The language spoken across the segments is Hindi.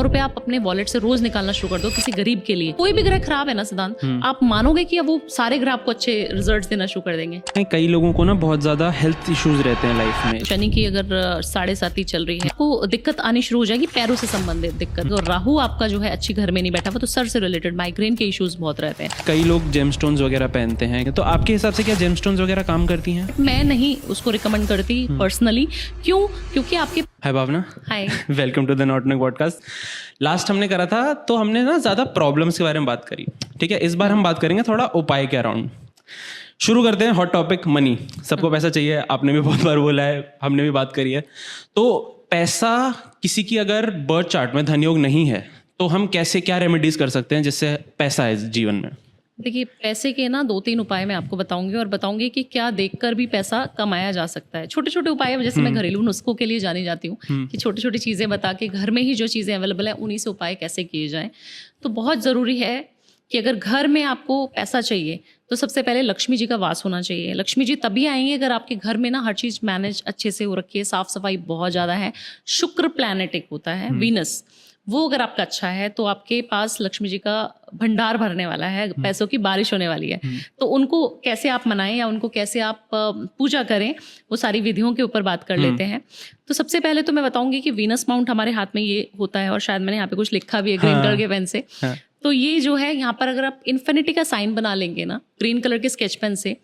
रुपए आप अपने वॉलेट से रोज निकालना शुरू कर दो किसी गरीब के लिए। कोई भी ग्रह खराब है ना सिद्धांत, आप मानोगे कि अब वो सारे ग्रह आपको अच्छे रिजल्ट्स देना शुरू कर देंगे। कई लोगों को ना बहुत ज्यादा हेल्थ इश्यूज रहते हैं लाइफ में। शनि की अगर 7.5 चल रही है, आपको दिक्कत आनी शुरू हो जाएगी, पैरों से संबंधित दिक्कत। और राहु आपका जो है अच्छी घर में नहीं बैठा हुआ, तो सर से रिलेटेड माइग्रेन के इश्यूज बहुत रहते हैं। कई लोग जेमस्टोन्स वगैरह पहनते हैं, तो आपके हिसाब से क्या जेमस्टोन्स वगैरह काम करती हैं? मैं नहीं उसको रिकमेंड करती पर्सनली। क्यों? क्योंकि आपके hi Bhavana, hi, welcome to the not podcast. Last हमने करा था तो हमने ना ज़्यादा प्रॉब्लम्स के बारे में बात करी, ठीक है। इस बार हम बात करेंगे थोड़ा उपाय के अराउंड। शुरू करते हैं हॉट टॉपिक मनी। सबको पैसा चाहिए, आपने भी बहुत बार बोला है, हमने भी बात करी है। तो पैसा, किसी की अगर बर्थ चार्ट में धन योग नहीं है तो हम कैसे, क्या रेमेडीज कर सकते हैं जिससे पैसा है जीवन में? देखिए, पैसे के ना 2-3 उपाय मैं आपको बताऊंगी और बताऊंगी कि क्या देखकर भी पैसा कमाया जा सकता है। छोटे छोटे उपाय, जैसे मैं घरेलू नुस्खों के लिए जानी जाती हूँ कि छोटी छोटी चीज़ें बता के घर में ही जो चीज़ें अवेलेबल है उन्हीं से उपाय कैसे किए जाएं। तो बहुत ज़रूरी है कि अगर घर में आपको पैसा चाहिए तो सबसे पहले लक्ष्मी जी का वास होना चाहिए। लक्ष्मी जी तभी आएंगे अगर आपके घर में ना हर चीज़ मैनेज अच्छे से हो रखी है, साफ सफाई बहुत ज़्यादा है। शुक्र प्लैनेट एक होता है, वीनस, वो अगर आपका अच्छा है तो आपके पास लक्ष्मी जी का भंडार भरने वाला है, पैसों की बारिश होने वाली है। तो उनको कैसे आप मनाएं या उनको कैसे आप पूजा करें, वो सारी विधियों के ऊपर बात कर लेते हैं। तो सबसे पहले तो मैं बताऊंगी कि वीनस माउंट हमारे हाथ में ये होता है, और शायद मैंने यहाँ पे कुछ लिखा भी है ग्रीन कलर के पेन से। तो ये जो है यहाँ पर अगर आप इन्फिनिटी का साइन बना लेंगे ना ग्रीन कलर के स्केच पेन से,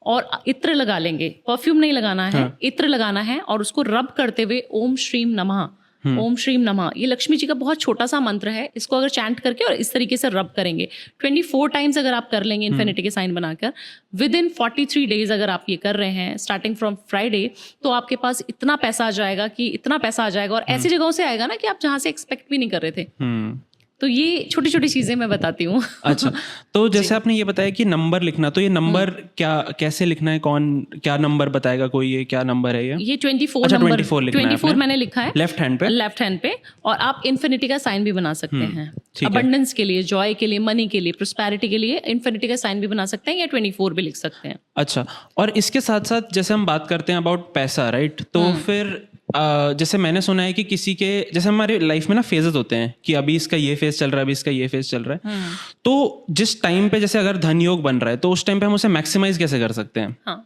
और इत्र लगा लेंगे, परफ्यूम नहीं लगाना है, इत्र लगाना है, और उसको रब करते हुए ओम श्रीम नमः, ओम श्रीम नमः, ये लक्ष्मी जी का बहुत छोटा सा मंत्र है। इसको अगर चैंट करके और इस तरीके से रब करेंगे 24 टाइम्स अगर आप कर लेंगे इन्फिनिटी के साइन बनाकर, विद इन 43 डेज अगर आप ये कर रहे हैं स्टार्टिंग फ्रॉम फ्राइडे, तो आपके पास इतना पैसा आ जाएगा कि इतना पैसा आ जाएगा, और ऐसी जगहों से आएगा ना कि आप जहाँ से एक्सपेक्ट भी नहीं कर रहे थे। तो ये छोटी छोटी चीजें मैं बताती हूँ। अच्छा, तो जैसे आपने ये बताया कि नंबर लिखना, तो ये नंबर क्या, कैसे लिखना है, कौन क्या नंबर बताएगा कोई, ये क्या नंबर है ये 24 अच्छा, नंबर 24 मैंने लिखा है लेफ्ट हैंड पे, और आप इन्फिनिटी का साइन भी बना सकते हैं। अबंडेंस के लिए, जॉय के लिए, मनी के लिए, प्रोस्पेरिटी के लिए इन्फिनिटी का साइन भी बना सकते हैं, या 24 भी लिख सकते हैं। अच्छा, और इसके साथ साथ जैसे हम बात करते हैं अबाउट पैसा, राइट, तो फिर जैसे मैंने सुना है कि किसी के, जैसे हमारी लाइफ में ना फेजेस होते हैं कि अभी इसका ये फेज चल रहा है, अभी इसका ये फेज चल रहा है। तो जिस टाइम पे जैसे अगर धन योग बन रहा है तो उस टाइम पे हम उसे मैक्सिमाइज कैसे कर सकते हैं? हाँ,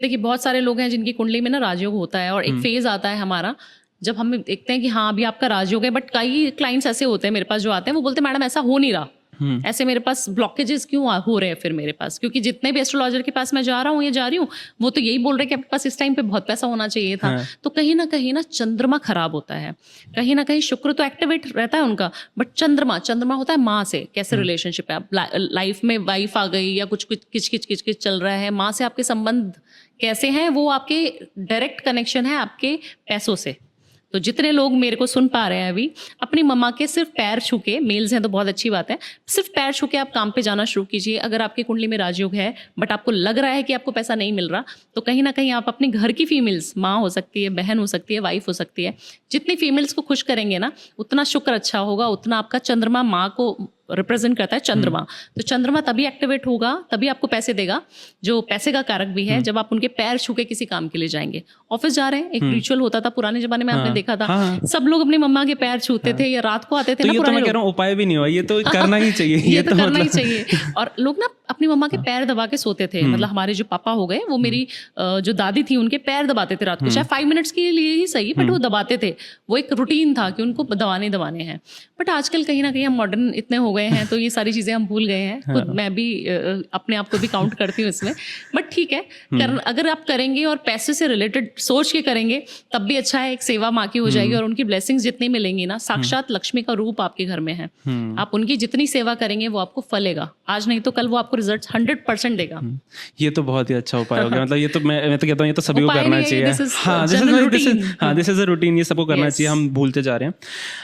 देखिए, बहुत सारे लोग हैं जिनकी कुंडली में ना राजयोग होता है, और एक फेज आता है हमारा जब हम देखते हैं कि हाँ अभी आपका राजयोग है। बट कई क्लाइंट्स ऐसे होते हैं मेरे पास जो आते हैं, वो बोलते हैं मैडम ऐसा हो नहीं रहा, ऐसे मेरे पास ब्लॉकेजेस क्यों हो रहे हैं फिर मेरे पास, क्योंकि जितने भी एस्ट्रोलॉजर के पास मैं जा रहा हूँ या जा रही हूँ, वो तो यही बोल रहे हैं कि आपके पास इस टाइम पे बहुत पैसा होना चाहिए था। तो कहीं ना चंद्रमा खराब होता है, कहीं ना कहीं शुक्र तो एक्टिवेट रहता है उनका, बट चंद्रमा होता है माँ से, कैसे रिलेशनशिप है, आप लाइफ में वाइफ आ गई या कुछ किच चल रहा है, माँ से आपके संबंध कैसे हैं, वो आपके डायरेक्ट कनेक्शन है आपके पैसों से। तो जितने लोग मेरे को सुन पा रहे हैं अभी, अपनी मम्मा के सिर्फ पैर छू के, मेल्स हैं तो बहुत अच्छी बात है, सिर्फ पैर छू के आप काम पे जाना शुरू कीजिए। अगर आपकी कुंडली में राजयोग है बट आपको लग रहा है कि आपको पैसा नहीं मिल रहा, तो कहीं ना कहीं आप अपने घर की फीमेल्स, माँ हो सकती है, बहन हो सकती है, वाइफ हो सकती है, जितनी फीमेल्स को खुश करेंगे ना उतना शुक्र अच्छा होगा, उतना आपका चंद्रमा, माँ को रिप्रेजेंट करता है चंद्रमा, तो चंद्रमा तभी एक्टिवेट होगा, तभी आपको पैसे देगा, जो पैसे का कारक भी है, जब आप उनके पैर छू के किसी काम के लिए जाएंगे। ऑफिस जा रहे हैं, एक रिचुअल होता था पुराने जमाने में, आपने देखा था, सब लोग अपनी मम्मा के पैर छूते थे या रात को आते थे। तो ये तो मैं कह रहा हूँ उपाय भी नहीं हुआ, ये तो करना ही चाहिए। ये तो करना ही चाहिए। और लोग ना अपनी मम्मा के पैर दबा के सोते थे, मतलब हमारे जो पापा हो गए, वो मेरी जो दादी थी उनके पैर दबाते थे रात को, चाहे 5 मिनट्स के लिए ही सही, बट वो दबाते थे, वो एक रूटीन था कि उनको दबाने हैं। बट आजकल कहीं ना कहीं हम मॉडर्न इतने हो गए हैं, तो ये सारी चीजें हम भूल गए हैं। खुद मैं भी अपने आप को भी काउंट करती हूँ इसमें, बट ठीक है, अगर आप करेंगे और पैसे से रिलेटेड सोच के करेंगे तब भी अच्छा है। एक सेवा माँ की हो जाएगी, और उनकी ब्लेसिंग्स जितनी मिलेंगी ना, साक्षात लक्ष्मी का रूप आपके घर में है, आप उनकी जितनी सेवा करेंगे वो आपको फलेगा, आज नहीं तो कल वो आपको रिजल्ट 100% देगा। ये तो बहुत ही अच्छा उपाय हो गया। मतलब ये तो मैं तो कहता हूँ ये तो सभी को करना चाहिए। दिस इज अ रूटीन, ये सबको करना चाहिए, हम भूलते जा रहे हैं।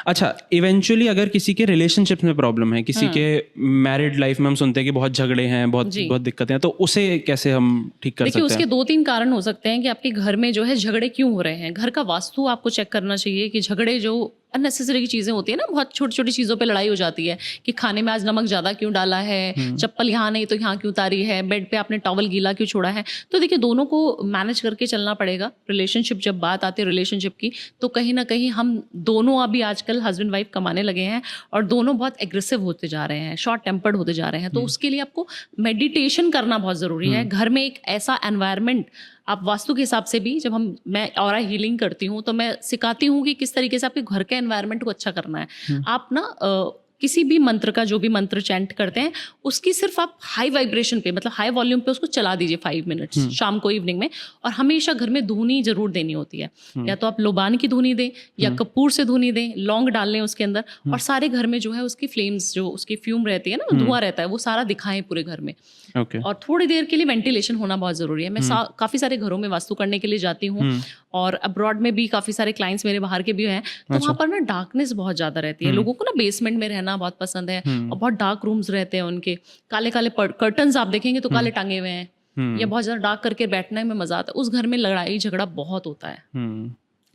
अच्छा, इवेंचुअली अगर किसी के रिलेशनशिप में प्रॉब्लम है, किसी के मैरिड लाइफ में हम सुनते हैं कि बहुत झगड़े हैं, बहुत दिक्कतें हैं, तो उसे कैसे हम ठीक कर सकते हैं? उसके 2-3 कारण हो सकते हैं कि आपके घर में जो है झगड़े क्यों हो रहे हैं। घर का वास्तु आपको चेक करना चाहिए कि झगड़े जो अननेसेसरी चीज़ें होती है ना, बहुत छोटी छोटी चीज़ों पे लड़ाई हो जाती है कि खाने में आज नमक ज़्यादा क्यों डाला है, चप्पल यहाँ नहीं तो यहाँ क्यों उतारी है, बेड पे आपने टॉवल गीला क्यों छोड़ा है। तो देखिए दोनों को मैनेज करके चलना पड़ेगा। रिलेशनशिप जब बात आती है रिलेशनशिप की, तो कहीं ना कहीं हम दोनों अभी आजकल हस्बैंड वाइफ कमाने लगे हैं और दोनों बहुत एग्रेसिव होते जा रहे हैं, शॉर्ट टेम्पर्ड होते जा रहे हैं। तो उसके लिए आपको मेडिटेशन करना बहुत ज़रूरी है। घर में एक ऐसा एनवायरनमेंट, आप वास्तु के हिसाब से भी, जब मैं ऑरा हीलिंग करती हूँ तो मैं सिखाती हूँ कि किस तरीके से आपके घर के एनवायरनमेंट को अच्छा करना है। आप ना किसी भी मंत्र का, जो भी मंत्र चैंट करते हैं, उसकी सिर्फ आप हाई वाइब्रेशन पे, मतलब हाई वॉल्यूम पे उसको चला दीजिए 5 मिनट्स शाम को, इवनिंग में। और हमेशा घर में धुनी जरूर देनी होती है, या तो आप लोबान की धुनी दें या कपूर से धुनी दें, लौंग डाल लें उसके अंदर, और सारे घर में जो है उसकी फ्लेम्स, जो उसकी फ्यूम रहती है ना, धुआं रहता है, वो सारा दिखाएं पूरे घर में। और थोड़ी देर के लिए वेंटिलेशन होना बहुत जरूरी है। मैं काफी सारे घरों में वास्तु करने के लिए जाती हूँ, और अब्रॉड में भी काफी सारे क्लाइंट्स मेरे बाहर के भी हैं। तो वहाँ पर ना डार्कनेस बहुत ज्यादा रहती है। लोगों को ना बेसमेंट में रहना बहुत पसंद है, और बहुत डार्क रूम्स रहते हैं उनके, काले काले कर्टन्स आप देखेंगे तो काले टांगे हुए हैं, या बहुत ज्यादा डार्क करके बैठने में मजा आता है। उस घर में लड़ाई झगड़ा बहुत होता है।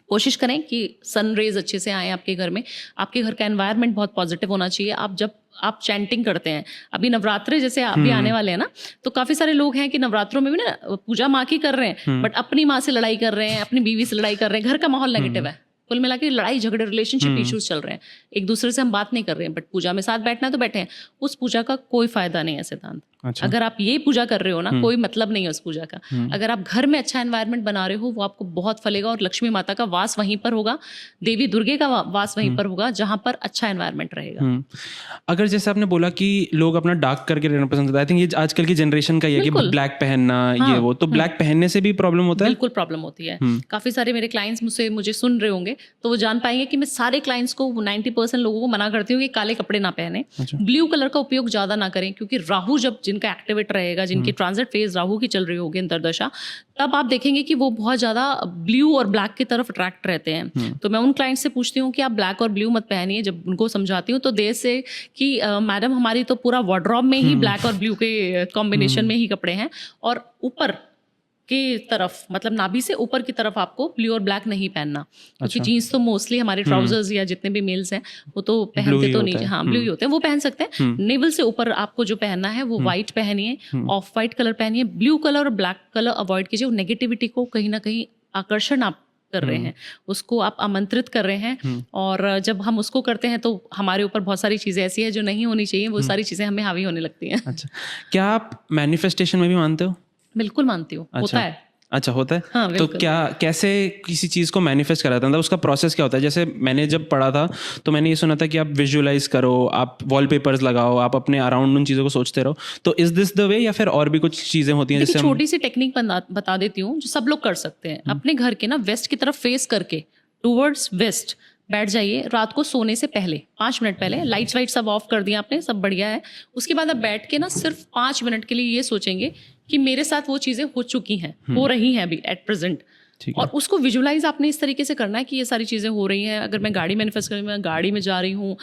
कोशिश करें कि सन रेज अच्छे से आए आपके घर में। आपके घर का एनवायरनमेंट बहुत पॉजिटिव होना चाहिए। जब आप चैंटिंग करते हैं, अभी नवरात्रे जैसे आप भी आने वाले हैं ना, तो काफी सारे लोग हैं कि नवरात्रों में भी ना पूजा माँ की कर रहे हैं, बट अपनी माँ से लड़ाई कर रहे हैं, अपनी बीवी से लड़ाई कर रहे हैं। घर का माहौल नेगेटिव है, कुल मिला के लड़ाई झगड़े, रिलेशनशिप इश्यूज चल रहे हैं, एक दूसरे से हम बात नहीं कर रहे हैं, बट पूजा में साथ बैठना तो बैठे हैं। उस पूजा का कोई फायदा नहीं है सिद्धांत। अच्छा। अगर आप ये पूजा कर रहे हो ना, कोई मतलब नहीं है उस पूजा का। अगर आप घर में अच्छा एनवायरनमेंट बना रहे हो, वो आपको बहुत फलेगा, और लक्ष्मी माता का वास वहीं पर होगा, देवी दुर्गे का वास वहीं पर होगा, जहां पर अच्छा एनवायरनमेंट रहेगा। अगर जैसे आपने बोला कि लोग अपना डार्क करके रहना पसंद करते हैं, आई थिंक ये आजकल की जनरेशन का ये कि ब्लैक पहनना, ये वो, तो ब्लैक पहनने से भी प्रॉब्लम होता है? बिल्कुल प्रॉब्लम होती है। काफी सारे मेरे क्लाइंट्स मुझे सुन रहे होंगे तो वो जान पाएंगे कि मैं सारे क्लाइंट्स को, 90% लोगों को मना करती हूँ कि काले कपड़े ना पहने, ब्लू कलर का उपयोग ज्यादा ना करें, क्योंकि राहु जब जिनका एक्टिवेट रहेगा, जिनकी ट्रांजिट फेज राहु की चल रही होगी अंतरदशा, तब आप देखेंगे कि वो बहुत ज्यादा ब्लू और ब्लैक की तरफ अट्रैक्ट रहते हैं। तो मैं उन क्लाइंट से पूछती हूँ कि आप ब्लैक और ब्लू मत पहनिए। जब उनको समझाती हूँ तो देर से कि मैडम हमारी तो पूरा वार्डरोब में ही ब्लैक और ब्लू के कॉम्बिनेशन में ही कपड़े हैं, और ऊपर की तरफ, मतलब नाभि से ऊपर की तरफ आपको ब्लू और ब्लैक नहीं पहनना, क्योंकि जीन्स तो मोस्टली हमारे ट्राउजर्स या जितने भी मेल्स हैं वो तो पहनते तो नहीं, हाँ ब्लू ही होते हैं, वो पहन सकते हैं। नेवल से ऊपर आपको जो पहनना है वो व्हाइट पहनिए, ऑफ व्हाइट कलर पहनिए। ब्लू कलर और ब्लैक कलर अवॉइड कीजिए। नेगेटिविटी को कहीं ना कहीं आकर्षण आप कर रहे हैं, उसको आप आमंत्रित कर रहे हैं, और जब हम उसको करते हैं तो हमारे ऊपर बहुत सारी चीजें ऐसी है जो नहीं होनी चाहिए, वो सारी चीजें हमें हावी होने लगती हैं। अच्छा, क्या आप मैनिफेस्टेशन में भी मानते हो? बिल्कुल मानती हूँ। अच्छा। होता है। अच्छा, होता है। हाँ, तो क्या, कैसे किसी चीज़ को मैनिफेस्ट करा था, मतलब उसका प्रोसेस क्या होता है? जैसे मैंने जब पढ़ा था तो मैंने ये सुना था कि आप विजुअलाइज करो, आप वॉलपेपर्स लगाओ, आप अपने अराउंड उन चीज़ों को सोचते रहो। तो इज दिस द वे, या फिर और भी कुछ चीज़ें होती हैं? जैसे छोटी सी टेक्निक बता देती हूँ जो सब लोग कर सकते हैं। अपने घर के ना वेस्ट की तरफ फेस करके, टूवर्ड्स वेस्ट बैठ जाइए। रात को सोने से पहले 5 मिनट पहले लाइट्स वाइट सब ऑफ कर दिया आपने, सब बढ़िया है। उसके बाद आप बैठ के ना सिर्फ 5 मिनट के लिए ये सोचेंगे कि मेरे साथ वो चीजें हो चुकी हैं, हो रही हैं अभी एट प्रेजेंट, और उसको विजुलाइज आपने इस तरीके से करना है कि ये सारी चीजें हो रही हैं। अगर मैं गाड़ी मैनिफेस्ट कर रही हूँ, मैं गाड़ी में जा रही हूँ,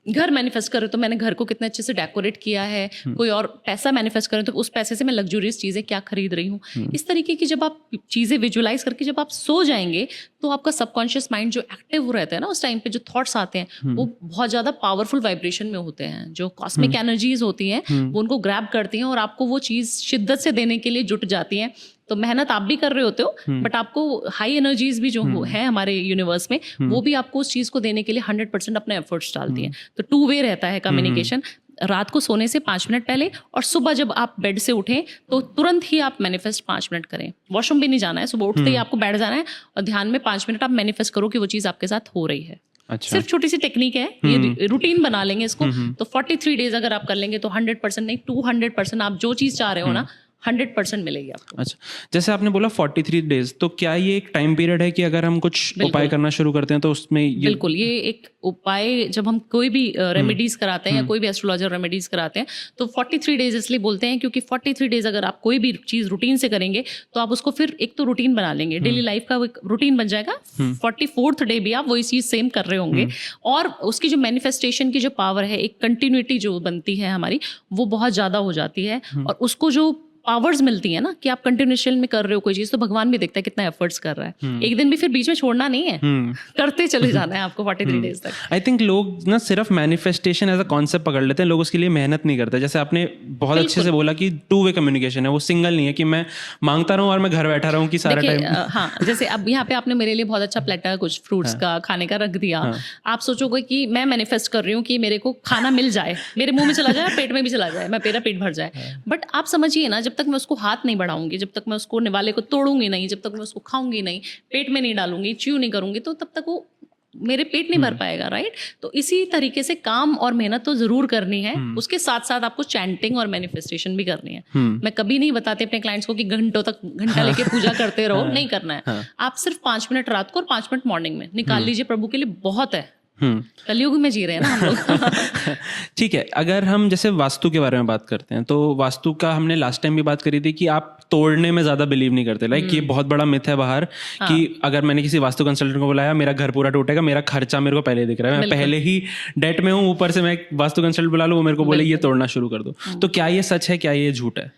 घर मैनिफेस्ट कर रहे हो तो मैंने घर को कितने अच्छे से डेकोरेट किया है, कोई और पैसा मैनिफेस्ट कर रहे हो तो उस पैसे से मैं लग्जूरियस चीज़ें क्या खरीद रही हूँ। इस तरीके की जब आप चीज़ें विजुलाइज करके जब आप सो जाएंगे तो आपका सबकॉन्शियस माइंड जो एक्टिव रहता है ना, उस टाइम पे जो थॉट्स आते हैं वो बहुत ज़्यादा पावरफुल वाइब्रेशन में होते हैं। जो कॉस्मिक एनर्जीज होती हैं वो उनको ग्रैब करती हैं और आपको वो चीज़ शिद्दत से देने के लिए जुट जाती हैं। तो मेहनत आप भी कर रहे होते हो, बट आपको हाई एनर्जीज भी जो है हमारे यूनिवर्स में, वो भी आपको उस चीज को देने के लिए 100% अपने एफर्ट्स डालती हैं। तो 2 वे रहता है कम्युनिकेशन। रात को सोने से 5 मिनट पहले, और सुबह जब आप बेड से उठें तो तुरंत ही आप मैनिफेस्ट 5 मिनट करें। वॉशरूम भी नहीं जाना है, सुबह उठते ही आपको बैठ जाना है और ध्यान में 5 मिनट आप मैनिफेस्ट करो कि वो चीज आपके साथ हो रही है। अच्छा। सिर्फ छोटी सी टेक्निक है, ये रूटीन बना लेंगे इसको तो 43 डेज अगर आप कर लेंगे तो 100% नहीं 200% आप जो चीज चाह रहे हो ना 100% मिलेगी आपको। अच्छा, जैसे आपने बोला 43 डेज, तो क्या ये एक टाइम पीरियड है कि अगर हम कुछ उपाय करना शुरू करते हैं तो उसमें बिल्कुल ये एक उपाय, जब हम कोई भी रेमेडीज कराते हैं या कोई भी एस्ट्रोलॉजर रेमेडीज कराते हैं तो 43 डेज इसलिए बोलते हैं क्योंकि 43 डेज अगर आप कोई भी चीज रूटीन से करेंगे तो आप उसको फिर एक तो रूटीन बना लेंगे, डेली लाइफ का एक रूटीन बन जाएगा। 44th डे भी आप वही चीज सेम कर रहे होंगे और उसकी जो मैनिफेस्टेशन की जो पावर है, एक कंटिन्यूटी जो बनती है हमारी, वो बहुत ज्यादा हो जाती है और उसको जो पावर्स मिलती है ना कि आप कंटिन्यूशन में कर रहे हो कोई चीज, तो भगवान भी देखता है कितना एफर्ट्स कर रहा है। एक दिन भी फिर बीच में छोड़ना नहीं है, करते चले जाना है आपको 43 डेज तक। आई थिंक लोग ना सिर्फ मैनिफेस्टेशन एज अ कॉन्सेप्ट पकड़ लेते हैं, लोग उसके लिए मेहनत नहीं करते। जैसे आपने बहुत अच्छे से बोला कि 2 वे कम्युनिकेशन है, वो सिंगल नहीं है कि मैं मांगता रहूं और मैं घर बैठा रहूं कि सारा टाइम। हाँ, जैसे अब यहाँ पे आपने मेरे लिए बहुत अच्छा प्लेटर कुछ फ्रूट्स का खाने का रख दिया, आप सोचोगे कि मैं मैनिफेस्ट कर रही हूँ कि मेरे को खाना मिल जाए, मेरे मुंह में चला जाए, पेट में भी चला जाए, मेरा पेट भर जाए। बट आप समझिए ना, जब तक मैं उसको हाथ नहीं बढ़ाऊंगी, जब तक मैं उसको निवाले को तोड़ूंगी नहीं, जब तक मैं उसको खाऊंगी नहीं, पेट में नहीं डालूंगी, च्यू नहीं करूंगी, तो तब तक वो मेरे पेट नहीं भर पाएगा, राइट। तो इसी तरीके से काम और मेहनत तो जरूर करनी है, उसके साथ साथ आपको चैंटिंग और मैनिफेस्टेशन भी करनी है। मैं कभी नहीं बताती अपने क्लाइंट्स को कि घंटों तक घंटा लेके पूजा करते रहो, नहीं करना है। आप सिर्फ 5 मिनट रात को और 5 मिनट मॉर्निंग में निकाल लीजिए, प्रभु के लिए बहुत है। कलयुग में जी रहे हैं ना हम लोग। ठीक है, अगर हम जैसे वास्तु के बारे में बात करते हैं, तो वास्तु का हमने लास्ट टाइम भी बात करी थी कि आप तोड़ने में ज्यादा बिलीव नहीं करते। लाइक ये बहुत बड़ा मिथ है बाहर कि अगर मैंने किसी वास्तु कंसल्टेंट को बुलाया, मेरा घर पूरा टूटेगा, मेरा खर्चा मेरे को पहले दिख रहा है, मैं पहले ही डेट में हूँ, ऊपर से मैं एक वास्तु कंसल्टेंट बुला लूँ, वो मेरे को बोले ये तोड़ना शुरू कर दो। तो क्या ये सच है, क्या ये झूठ है?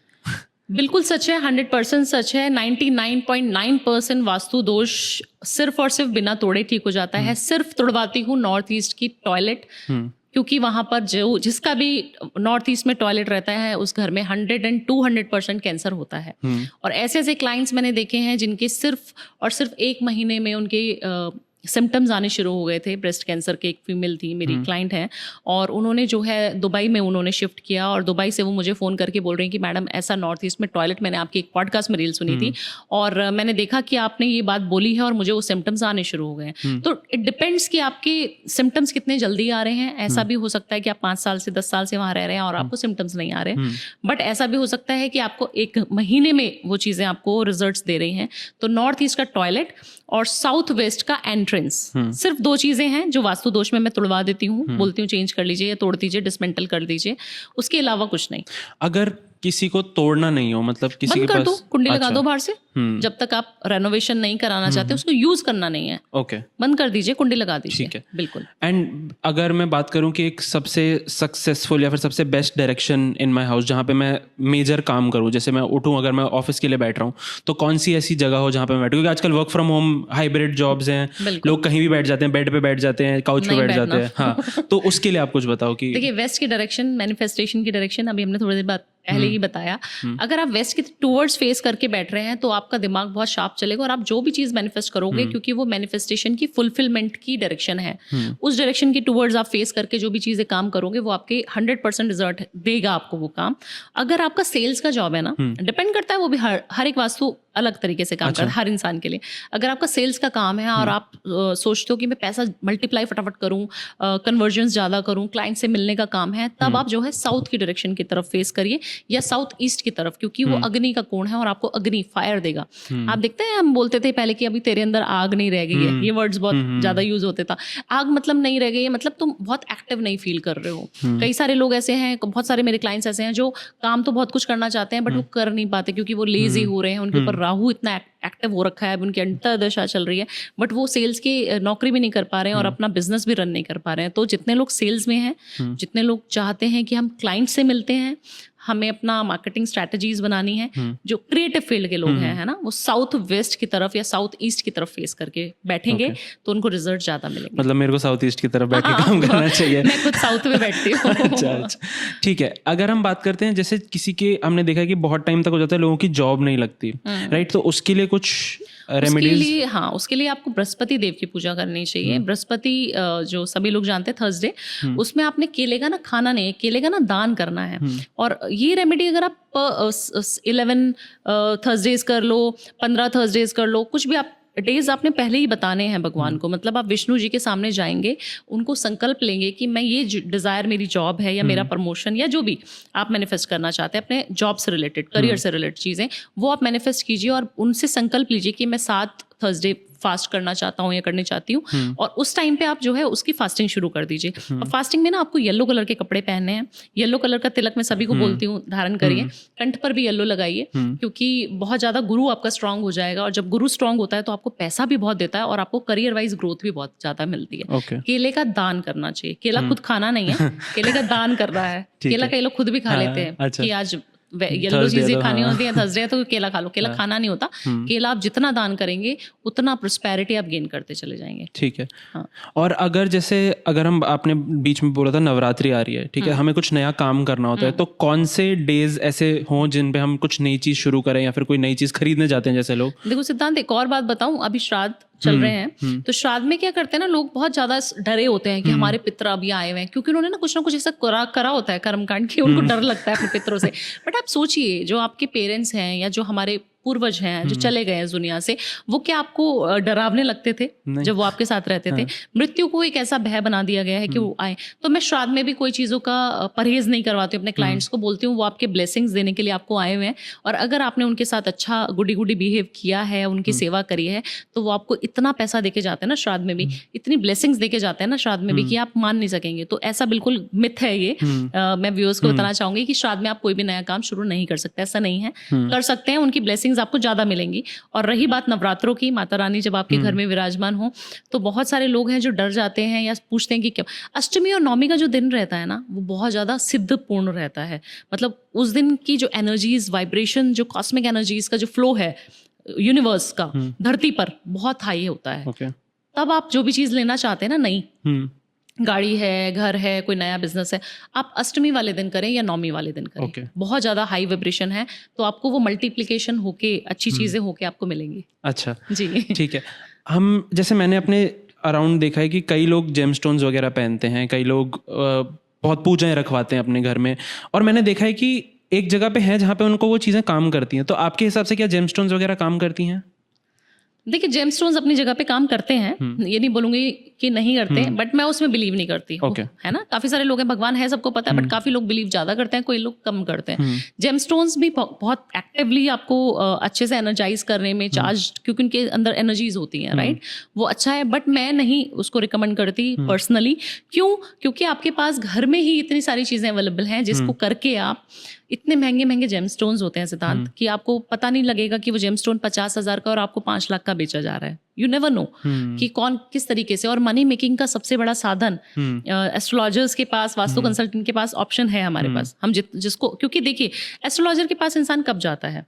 बिल्कुल सच है, 100% सच है। 99.9% वास्तु दोष सिर्फ और सिर्फ बिना तोड़े ठीक हो जाता है। सिर्फ तोड़वाती हूँ नॉर्थ ईस्ट की टॉयलेट, क्योंकि वहां पर जो जिसका भी नॉर्थ ईस्ट में टॉयलेट रहता है, उस घर में 100 and 200% कैंसर होता है। और ऐसे ऐसे क्लाइंट्स मैंने देखे हैं जिनके सिर्फ और सिर्फ 1 महीने में उनके सिम्टम्स आने शुरू हो गए थे। ब्रेस्ट कैंसर के एक फीमेल थी, मेरी क्लाइंट है, और उन्होंने जो है दुबई में उन्होंने शिफ्ट किया, और दुबई से वो मुझे फ़ोन करके बोल रही हैं कि मैडम ऐसा नॉर्थ ईस्ट में टॉयलेट, मैंने आपकी एक पॉडकास्ट में रील सुनी थी और मैंने देखा कि आपने ये बात बोली है और मुझे वो सिम्टम्स आने शुरू हो गए हैं। तो इट डिपेंड्स कि आपके सिम्टम्स कितने जल्दी आ रहे हैं। ऐसा भी हो सकता है कि आप 5 साल से 10 साल से वहाँ रह रहे हैं और आपको सिम्टम्स नहीं आ रहे, बट ऐसा भी हो सकता है कि आपको 1 महीने में वो चीज़ें आपको रिजल्ट्स दे रही हैं। तो नॉर्थ ईस्ट का टॉयलेट और साउथ वेस्ट का एंट्रेंस, सिर्फ 2 चीजें हैं जो वास्तु दोष में मैं तुड़वा देती हूँ, बोलती हूँ चेंज कर लीजिए या तोड़ दीजिए, डिसमेंटल कर दीजिए, उसके अलावा कुछ नहीं। अगर किसी को तोड़ना नहीं हो, मतलब किसी के पास कर दो, कुंडी लगा दो बाहर से। जब तक आप रेनोवेशन नहीं कराना चाहते, उसको यूज करना नहीं है, ओके, बंद कर दीजिए, कुंडी लगा दीजिए। ठीक है, बिल्कुल। एंड अगर मैं बात करूं कि एक सबसे सक्सेसफुल या फिर सबसे best direction in my house जहां पे मैं मेजर काम करूं, जैसे मैं उठूं, अगर मैं ऑफिस के लिए बैठ रहा हूं, तो कौन सी ऐसी जगह हो जहां पे मैं बैठूं? क्योंकि आजकल work from home hybrid jobs हैं, लोग कहीं भी बैठ जाते हैं, बेड पे बैठ जाते हैं, काउच पे बैठ जाते हैं। हाँ, तो उसके लिए आप कुछ बताओ कि देखिए, वेस्ट की डायरेक्शन, मैनिफेस्टेशन की डायरेक्शन, अभी हमने थोड़ी देर बाद पहले ही बताया। अगर आप वेस्ट की टूवर्ड्स फेस करके बैठ रहे हैं, तो आपका दिमाग बहुत शार्प चलेगा और आप जो भी चीज मैनिफेस्ट करोगे, क्योंकि वो मैनिफेस्टेशन की फुलफिलमेंट की डायरेक्शन है, उस डायरेक्शन की टूवर्ड्स आप फेस करके जो भी चीजें काम करोगे, वो आपके 100% रिजल्ट देगा आपको वो काम। अगर आपका सेल्स का जॉब है ना, डिपेंड करता है, वो भी हर एक वास्तु अलग तरीके से काम करता है हर इंसान के लिए। अगर आपका सेल्स का काम है और आप सोचते हो कि मैं पैसा मल्टीप्लाई फटाफट करूं, कन्वर्जन्स ज्यादा करूं, क्लाइंट से मिलने का काम है, तब आप जो है साउथ की डायरेक्शन की तरफ फेस करिए या साउथ ईस्ट की तरफ, क्योंकि वो अग्नि का कोण है और आपको अग्नि फायर देगा। आप देखते हैं, हम बोलते थे पहले कि अभी तेरे अंदर आग नहीं रह गई है, ये वर्ड्स बहुत ज्यादा यूज होते था। आग मतलब नहीं रह गई है, मतलब तुम बहुत एक्टिव नहीं फील कर रहे हो। कई सारे लोग ऐसे हैं, बहुत सारे मेरे क्लाइंट्स ऐसे हैं जो काम तो बहुत कुछ करना चाहते हैं, बट वो कर नहीं पाते क्योंकि वो लेजी हो रहे हैं, उनके ऊपर राहु इतना एक्टिव हो रखा है, उनकी अंतर्दशा चल रही है, बट वो सेल्स की नौकरी भी नहीं कर पा रहे हैं और अपना बिजनेस भी रन नहीं कर पा रहे हैं। तो जितने लोग सेल्स में हैं, जितने लोग चाहते हैं कि हम क्लाइंट से मिलते हैं, हमें अपना मार्केटिंग स्ट्रैटेजीज बनानी है, जो क्रिएटिव फील्ड के लोग हैं, है ना, वो साउथ वेस्ट की तरफ या साउथ ईस्ट की तरफ फेस करके बैठेंगे, तो उनको रिजल्ट ज्यादा मिलेंगे। मतलब मेरे को साउथ ईस्ट की तरफ बैठ के काम करना चाहिए। मैं खुद साउथ में बैठती हूँ। अच्छा, ठीक है। अगर हम बात करते हैं, जैसे किसी के, हमने देखा है कि बहुत टाइम तक हो जाता है लोगों की जॉब नहीं लगती, राइट, तो उसके लिए कुछ रेमेडीज? हाँ, उसके लिए आपको बृहस्पति देव की पूजा करनी चाहिए। बृहस्पति जो सभी लोग जानते हैं, थर्सडे, उसमें आपने केले का ना खाना नहीं है, केले का ना दान करना है। और ये रेमेडी अगर आप 11 थर्सडेज कर लो, 15 थर्सडेज कर लो, कुछ भी आप डेज आपने पहले ही बताने हैं भगवान को। मतलब आप विष्णु जी के सामने जाएंगे, उनको संकल्प लेंगे कि मैं ये डिजायर, मेरी जॉब है या मेरा प्रमोशन या जो भी आप मैनिफेस्ट करना चाहते हैं अपने जॉब से रिलेटेड, करियर से रिलेटेड चीजें, वो आप मैनिफेस्ट कीजिए और उनसे संकल्प लीजिए कि मैं 7 थर्सडे फास्ट करना चाहता हूँ या करनी चाहती हूँ। और उस टाइम पे आप जो है उसकी फास्टिंग शुरू कर दीजिए। और फास्टिंग में ना आपको येलो कलर के कपड़े पहनने हैं, येलो कलर का तिलक मैं सभी को बोलती हूँ धारण करिए, कंठ पर भी येलो लगाइए, क्योंकि बहुत ज्यादा गुरु आपका स्ट्रांग हो जाएगा। और जब गुरु स्ट्रांग होता है तो आपको पैसा भी बहुत देता है और आपको करियर वाइज ग्रोथ भी बहुत ज्यादा मिलती है। केले का दान करना चाहिए। केला खुद खाना नहीं है, केले का दान कर रहा है। केला कई लोग खुद भी खा लेते हैं कि आज येलो Thursday चीजें तो खानी हाँ। होती है, थर्सडे है तो केला खा लो, केला खाना नहीं होता, केला आप जितना दान करेंगे उतना प्रोस्पेरिटी आप गेन करते चले जाएंगे। ठीक है। हाँ। और अगर हम आपने बीच में बोला था नवरात्रि आ रही है, ठीक है, हमें कुछ नया काम करना होता है, तो कौन से डेज ऐसे हों जिन पे हम कुछ नई चीज शुरू करें या फिर कोई नई चीज खरीदने जाते हैं जैसे लोग? देखो सिद्धांत, एक और बात बताऊं, अभी श्राद्ध चल रहे हैं, तो श्राद्ध में क्या करते हैं ना, लोग बहुत ज्यादा डरे होते हैं कि हमारे पितर अभी आए हुए हैं, क्योंकि उन्होंने ना कुछ ऐसा करा होता है कर्मकांड की, उनको डर लगता है अपने पितरों से। बट आप सोचिए, जो आपके पेरेंट्स हैं या जो हमारे पूर्वज हैं जो चले गए हैं इस दुनिया से, वो क्या आपको डरावने लगते थे जब वो आपके साथ रहते थे? मृत्यु को एक ऐसा भय बना दिया गया है कि वो आए। तो मैं श्राद्ध में भी कोई चीज़ों का परहेज नहीं करवाती हूँ, अपने क्लाइंट्स को बोलती हूँ वो आपके ब्लेसिंग्स देने के लिए आपको आए हुए हैं, और अगर आपने उनके साथ अच्छा गुडी गुडी बिहेव किया है, उनकी सेवा करी है, तो वो आपको इतना पैसा देके जाते हैं ना श्राद्ध में भी, इतनी ब्लेसिंग्स देके जाते हैं ना श्राद्ध में भी, कि आप मान नहीं सकेंगे। तो ऐसा बिल्कुल मिथ है ये। मैं व्यूअर्स को बताना चाहूंगी कि श्राद्ध में आप कोई भी नया काम शुरू नहीं कर सकते, ऐसा नहीं है, कर सकते हैं, उनकी ब्लेसिंग्स आपको ज्यादा मिलेंगी। और रही बात नवरात्रों की, माता रानी जब आपके घर में विराजमान हो, तो बहुत सारे लोग हैं जो डर जाते हैं या पूछते हैं कि क्यों। अष्टमी और नवमी का जो दिन रहता है ना, वो बहुत ज्यादा सिद्धपूर्ण रहता है। मतलब उस दिन की जो एनर्जीज, वाइब्रेशन, जो कॉस्मिक एनर्जीज का जो फ्लो है यूनिवर्स का धरती पर, बहुत हाई होता है। Okay. तब आप जो भी चीज लेना चाहते हैं ना, नई गाड़ी है, घर है, कोई नया बिजनेस है, आप अष्टमी वाले दिन करें या नौमी वाले दिन करें। Okay. बहुत ज्यादा हाई वाइब्रेशन है, तो आपको वो मल्टीप्लिकेशन होके, अच्छी चीजें होके आपको मिलेंगी। अच्छा जी ठीक है। हम जैसे मैंने अपने अराउंड देखा है कि कई लोग जेमस्टोन्स वगैरह पहनते हैं, कई लोग बहुत पूजाएं रखवाते हैं अपने घर में, और मैंने देखा है कि एक जगह पे है जहाँ पे उनको वो चीज़ें काम करती हैं। तो आपके हिसाब से क्या जेमस्टोन्स वगैरह काम करती हैं? देखिए, जेमस्टोन्स अपनी जगह पे काम करते हैं, ये नहीं बोलूंगी कि नहीं करते, बट मैं उसमें बिलीव नहीं करती। Okay. है ना, काफी सारे लोग हैं, भगवान है सबको पता है, बट काफी लोग बिलीव ज्यादा करते हैं, कोई लोग कम करते हैं। जेमस्टोन्स भी बहुत एक्टिवली आपको अच्छे से एनर्जाइज करने में चार्ज, क्योंकि उनके अंदर एनर्जीज होती हैं, राइट, वो अच्छा है, बट मैं नहीं उसको रिकमेंड करती पर्सनली। क्यों? क्योंकि आपके पास घर में ही इतनी सारी चीजें अवेलेबल हैं जिसको करके आप, इतने महंगे महंगे जेमस्टोन्स होते हैं सिद्धांत, कि आपको पता नहीं लगेगा कि वो जेमस्टोन 50,000 का और आपको 5 लाख का बेचा जा रहा है। यू नेवर नो कि कौन किस तरीके से। और मनी मेकिंग का सबसे बड़ा साधन एस्ट्रोलॉजर्स के पास, वास्तु कंसल्टेंट के पास ऑप्शन है हमारे पास। हम जिसको, क्योंकि देखिए, एस्ट्रोलॉजर के पास इंसान कब जाता है?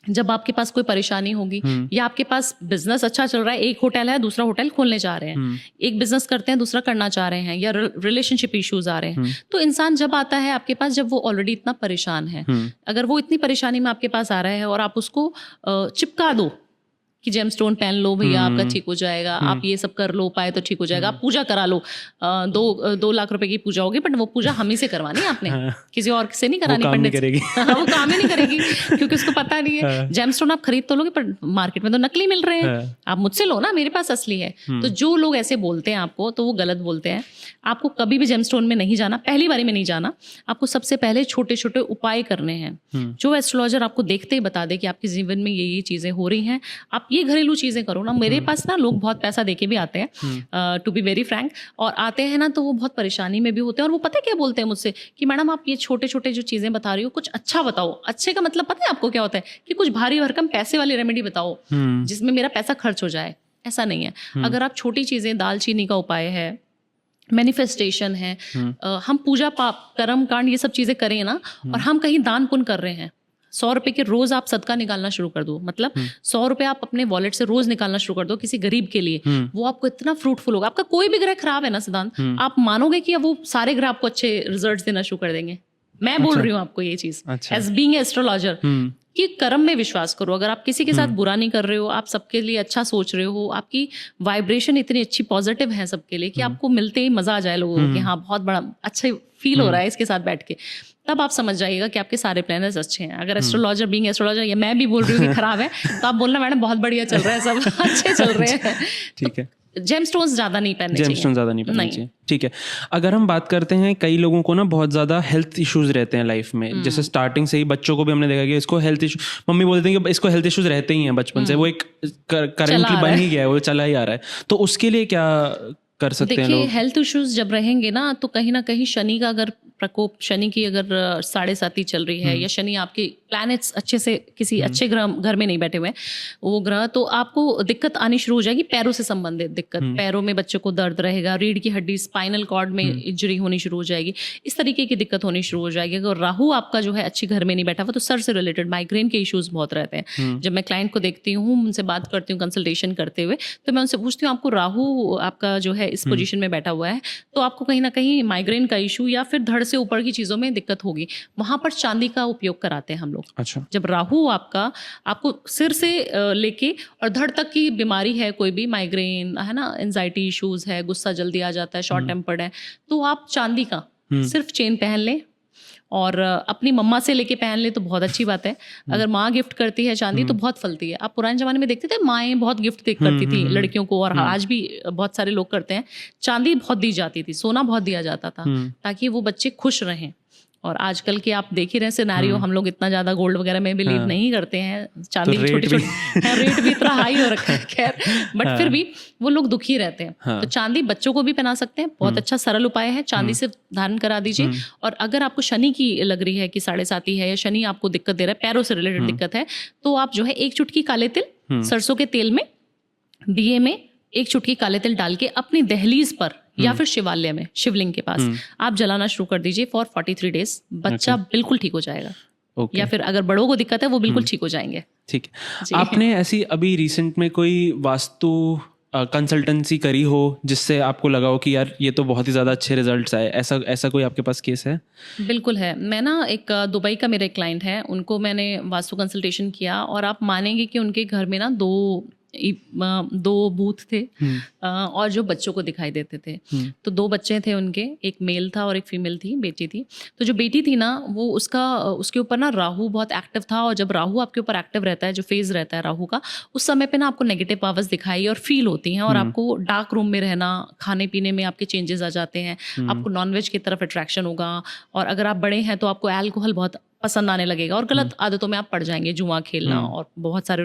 जब आपके पास कोई परेशानी होगी, या आपके पास बिजनेस अच्छा चल रहा है, एक होटल है, दूसरा होटल खोलने जा रहे हैं, एक बिजनेस करते हैं, दूसरा करना चाह रहे हैं, या रिलेशनशिप इश्यूज आ रहे हैं। तो इंसान जब आता है आपके पास, जब वो ऑलरेडी इतना परेशान है, अगर वो इतनी परेशानी में आपके पास आ रहा है और आप उसको चिपका दो कि जेमस्टोन पहन लो भैया, आपका ठीक हो जाएगा, आप ये सब कर लो, पाए तो ठीक हो जाएगा, आप पूजा करा लो, 2 लाख रुपए की पूजा होगी, बट वो पूजा हम ही से करवानी है आपने, किसी और से नहीं करानी। पंडित वो काम ही नहीं करेगी, क्योंकि उसको पता नहीं है। जेमस्टोन आप खरीद तो लोगे, पर मार्केट में तो नकली मिल रहे हैं, आप मुझसे लो ना, मेरे पास असली है। तो जो लोग ऐसे बोलते हैं आपको, तो वो गलत बोलते हैं। आपको कभी भी जेमस्टोन में नहीं जाना, पहली बारी में नहीं जाना। आपको सबसे पहले छोटे छोटे उपाय करने हैं, जो एस्ट्रोलॉजर आपको देखते ही बता दे कि आपके जीवन में ये चीजें हो रही हैं, आप ये घरेलू चीजें करो ना। मेरे पास ना लोग बहुत पैसा देके भी आते हैं, टू बी वेरी फ्रैंक, और आते हैं ना तो वो बहुत परेशानी में भी होते हैं, और वो पता है क्या बोलते हैं मुझसे कि मैडम आप ये छोटे छोटे जो चीजें बता रही हो, कुछ अच्छा बताओ। अच्छे का मतलब पता है आपको क्या होता है? कि कुछ भारी भरकम पैसे वाली रेमेडी बताओ जिसमें मेरा पैसा खर्च हो जाए। ऐसा नहीं है। अगर आप छोटी चीजें, दालचीनी का उपाय है, मैनिफेस्टेशन है, हम पूजा पाप, कर्म कांड, ये सब चीजें करें ना, और हम कहीं दान पुण्य कर रहे हैं, 100 रुपए के रोज आप सदका निकालना शुरू कर दो, मतलब 100 रुपए आप अपने वॉलेट से रोज निकालना शुरू कर दो किसी गरीब के लिए, वो आपको इतना फ्रूटफुल होगा। आपका कोई भी ग्रह खराब है ना सिद्धांत, आप मानोगे कि वो सारे ग्रह आपको अच्छे रिजल्ट्स देना शुरू कर देंगे। मैं बोल रही हूँ आपको ये चीज, एज बीइंग एस्ट्रोलॉजर, कि कर्म में विश्वास करो। अगर आप किसी के साथ बुरा नहीं कर रहे हो, आप सबके लिए अच्छा सोच रहे हो, आपकी वाइब्रेशन इतनी अच्छी पॉजिटिव है सबके लिए कि आपको मिलते ही मजा आ जाए लोगों को कि हाँ बहुत बड़ा अच्छा फील हो रहा है इसके साथ बैठ के, तब आप समझ जाइएगा कि आपके सारे प्लैनेट्स अच्छे हैं। अगर एस्ट्रोलॉजर, बीइंग एस्ट्रोलॉजर, या मैं भी बोल रही हूँ कि खराब है, तो आप बोलना मैडम बहुत बढ़िया चल रहा है, सब अच्छे चल रहे हैं। ठीक है। जेमस्टोन्स ज्यादा नहीं पहनने चाहिए। जेमस्टोन ज्यादा नहीं पहनने चाहिए। ठीक है। अगर हम बात करते हैं, कई लोगों को ना बहुत ज्यादा हेल्थ इश्यूज रहते हैं लाइफ में, जैसे स्टार्टिंग से ही बच्चों को भी हमने देखा कि इसको हेल्थ इशू, मम्मी बोलते हैं कि इसको हेल्थ इश्यूज रहते ही हैं बचपन से, वो एक करेंटली बन ही गया है, वो चला ही आ रहा है। तो उसके लिए क्या कर सकते हैं लोग? देखिए, हेल्थ इश्यूज जब रहेंगे ना, तो कहीं शनि का अगर प्रकोप, शनि की अगर 7.5 चल रही है, या शनि आपके प्लैनेट्स अच्छे से किसी अच्छे घर में नहीं बैठे हुए हैं वो ग्रह, तो आपको दिक्कत आनी शुरू हो जाएगी पैरों से संबंधित दिक्कत। पैरों में बच्चे को दर्द रहेगा, रीढ़ की हड्डी, स्पाइनल कॉर्ड में इंजरी होनी शुरू हो जाएगी, इस तरीके की दिक्कत होनी शुरू हो जाएगी। अगर राहु आपका जो है अच्छी घर में नहीं बैठा हुआ तो सर से रिलेटेड माइग्रेन के इश्यूज बहुत रहते हैं। जब मैं क्लाइंट को देखती हूँ, उनसे बात करती हूँ कंसल्टेशन करते हुए, तो मैं उनसे पूछती हूँ आपको राहु आपका जो है इस पोजीशन में बैठा हुआ है तो आपको कहीं ना कहीं माइग्रेन का इशू या फिर धड़ से ऊपर की चीज़ों में दिक्कत होगी। वहाँ पर चांदी का उपयोग कराते हैं हम लोग। अच्छा। जब राहु आपको सिर से लेके और धड़ तक की बीमारी है, कोई भी माइग्रेन है ना, एंजाइटी इश्यूज है, गुस्सा जल्दी आ जाता है, शॉर्ट टेम्पर्ड है, तो आप चांदी का सिर्फ चेन पहन लें और अपनी मम्मा से लेके पहन ले तो बहुत अच्छी बात है। अगर माँ गिफ्ट करती है चांदी तो बहुत फलती है। आप पुराने जमाने में देखते थे माएँ बहुत गिफ्ट करती थी लड़कियों को, और आज भी बहुत सारे लोग करते हैं। चांदी बहुत दी जाती थी, सोना बहुत दिया जाता था ताकि वो बच्चे खुश रहें। और आजकल के आप देख ही रहे सिनेरियो, हम लोग इतना ज्यादा गोल्ड वगैरह में बिलीव नहीं करते हैं, चांदी तो छोटी छोटी रेट भी इतना हाई हो रखा है खैर, बट फिर भी वो लोग दुखी रहते हैं। तो चांदी बच्चों को भी पहना सकते हैं, बहुत अच्छा सरल उपाय है। चांदी सिर्फ धारण करा दीजिए। और अगर आपको शनि की लग रही है कि 7.5 है या शनि आपको दिक्कत दे रहा है, पैरों से रिलेटेड दिक्कत है, तो आप जो है 1 चुटकी काले तिल सरसों के तेल में, दिए में 1 चुटकी काले तिल डाल के अपनी दहलीज पर या फिर शिवालय में, शिवलिंग के पास आप जलाना शुरू कर दीजिए फॉर 43 डेज। बच्चा बिल्कुल ठीक हो जाएगा। या फिर अगर बड़ों को दिक्कत है वो बिल्कुल ठीक हो जाएंगे। ठीक है। आपने ऐसी अभी रिसेंट में कोई वास्तु कंसल्टेंसी करी हो जिससे आपको लगा हो कि यार ये तो बहुत ही ज़्यादा अच्छे रिजल्ट्स आए, ऐसा कोई आपके पास केस है? बिल्कुल है। मैं ना एक दुबई का मेरा क्लाइंट है, उनको मैंने वास्तु कंसल्टेशन किया और आप मानेंगे कि उनके घर में ना दो भूत थे और जो बच्चों को दिखाई देते थे। तो 2 बच्चे थे उनके, एक मेल था और एक फीमेल थी, बेटी थी। तो जो बेटी थी ना वो उसके ऊपर ना राहु बहुत एक्टिव था, और जब राहु आपके ऊपर एक्टिव रहता है, जो फेज रहता है राहु का, उस समय पे ना आपको नेगेटिव पावर्स दिखाई और फील होती हैं, और आपको डार्क रूम में रहना, खाने पीने में आपके चेंजेस आ जाते हैं, आपको नॉनवेज की तरफ अट्रैक्शन होगा, और अगर आप बड़े हैं तो आपको अल्कोहल बहुत पसंद आने लगेगा और गलत आदतों में आप पड़ जाएंगे, जुआ खेलना और बहुत सारे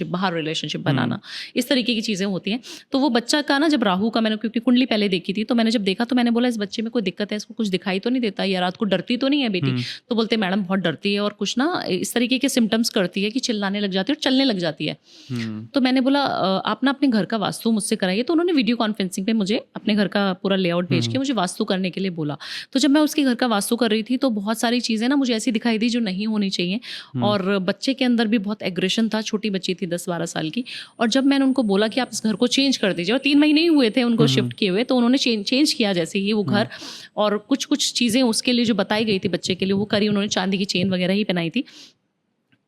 बाहर रिलेशनशिप बनाना, इस तरीके की चीज़ें होती हैं। तो वो बच्चा का ना जब राहु का, मैंने क्योंकि कुंडली पहले देखी थी, तो मैंने जब देखा तो मैंने बोला इस बच्चे में कोई दिक्कत है, इसको कुछ दिखाई तो नहीं देता, या रात को डरती तो नहीं है बेटी? तो बोलते मैडम बहुत डरती है और कुछ ना इस तरीके के सिम्टम्स करती है कि चिल्लाने लग जाती है और चलने लग जाती है। तो मैंने बोला आप ना अपने घर का वास्तु मुझसे कराइए। तो उन्होंने वीडियो कॉन्फ्रेंसिंग पे मुझे अपने घर का पूरा लेआउट भेज के मुझे वास्तु करने के लिए बोला। तो जब मैं उसके घर का वास्तु कर रही थी तो बहुत सारी चीज़ें ना मुझे ऐसी दिखाई दी जो नहीं होनी चाहिए, और बच्चे के अंदर भी बहुत एग्रेशन था। छोटी बच्ची थी 10-12 साल की, और जब मैंने उनको बोला कि आप इस घर को चेंज कर दीजिए, और 3 महीने ही हुए थे उनको शिफ्ट किए हुए, तो उन्होंने चेंज किया जैसे ही वो घर, और कुछ चीज़ें उसके लिए जो बताई गई थी बच्चे के लिए वो करी उन्होंने। चांदी की चेन वगैरह ही पहनाई थी।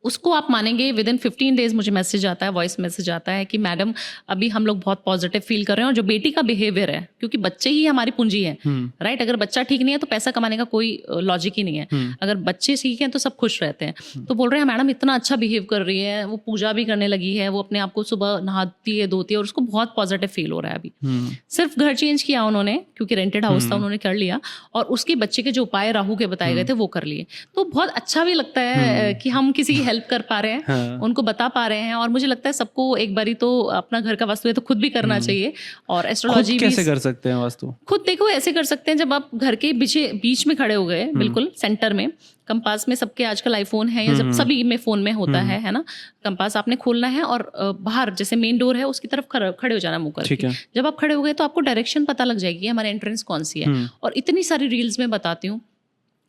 उसको आप मानेंगे विद इन 15 डेज मुझे मैसेज आता है, वॉइस मैसेज आता है कि मैडम अभी हम लोग बहुत पॉजिटिव फील कर रहे हैं, और जो बेटी का बिहेवियर है, क्योंकि बच्चे ही हमारी पूंजी है, राइट? अगर बच्चा ठीक नहीं है तो पैसा कमाने का कोई लॉजिक ही नहीं है। अगर बच्चे ठीक हैं तो सब खुश रहते हैं। तो बोल रहे हैं मैडम इतना अच्छा बिहेव कर रही है, वो पूजा भी करने लगी है, वो अपने आप को सुबह नहाती है, धोती है, और उसको बहुत पॉजिटिव फील हो रहा है अभी। सिर्फ घर चेंज किया उन्होंने, क्योंकि रेंटेड हाउस था, उन्होंने कर लिया, और उसके बच्चे के जो उपाय राहु के बताए गए थे वो कर लिए। तो बहुत अच्छा भी लगता है कि हम किसी की हेल्प कर पा रहे हैं, उनको बता पा रहे हैं। और मुझे लगता है सबको एक बारी तो अपना घर का वास्तु है तो खुद भी करना चाहिए। और एस्ट्रोलॉजी कैसे कर सकते हैं वास्तु? खुद देखो ऐसे कर सकते हैं, जब आप घर के बीच में खड़े हो गए, बिल्कुल सेंटर में, कंपास में सबके आजकल आईफोन है, या जब सभी में फोन में होता है ना, कंपास आपने खोलना है और बाहर जैसे मेन डोर है उसकी तरफ खड़े हो जाना मुंह करके। जब आप खड़े हो गए तो आपको डायरेक्शन पता लग जाएगी हमारे एंट्रेंस कौन सी है। और इतनी सारी रील्स में बताती हूँ,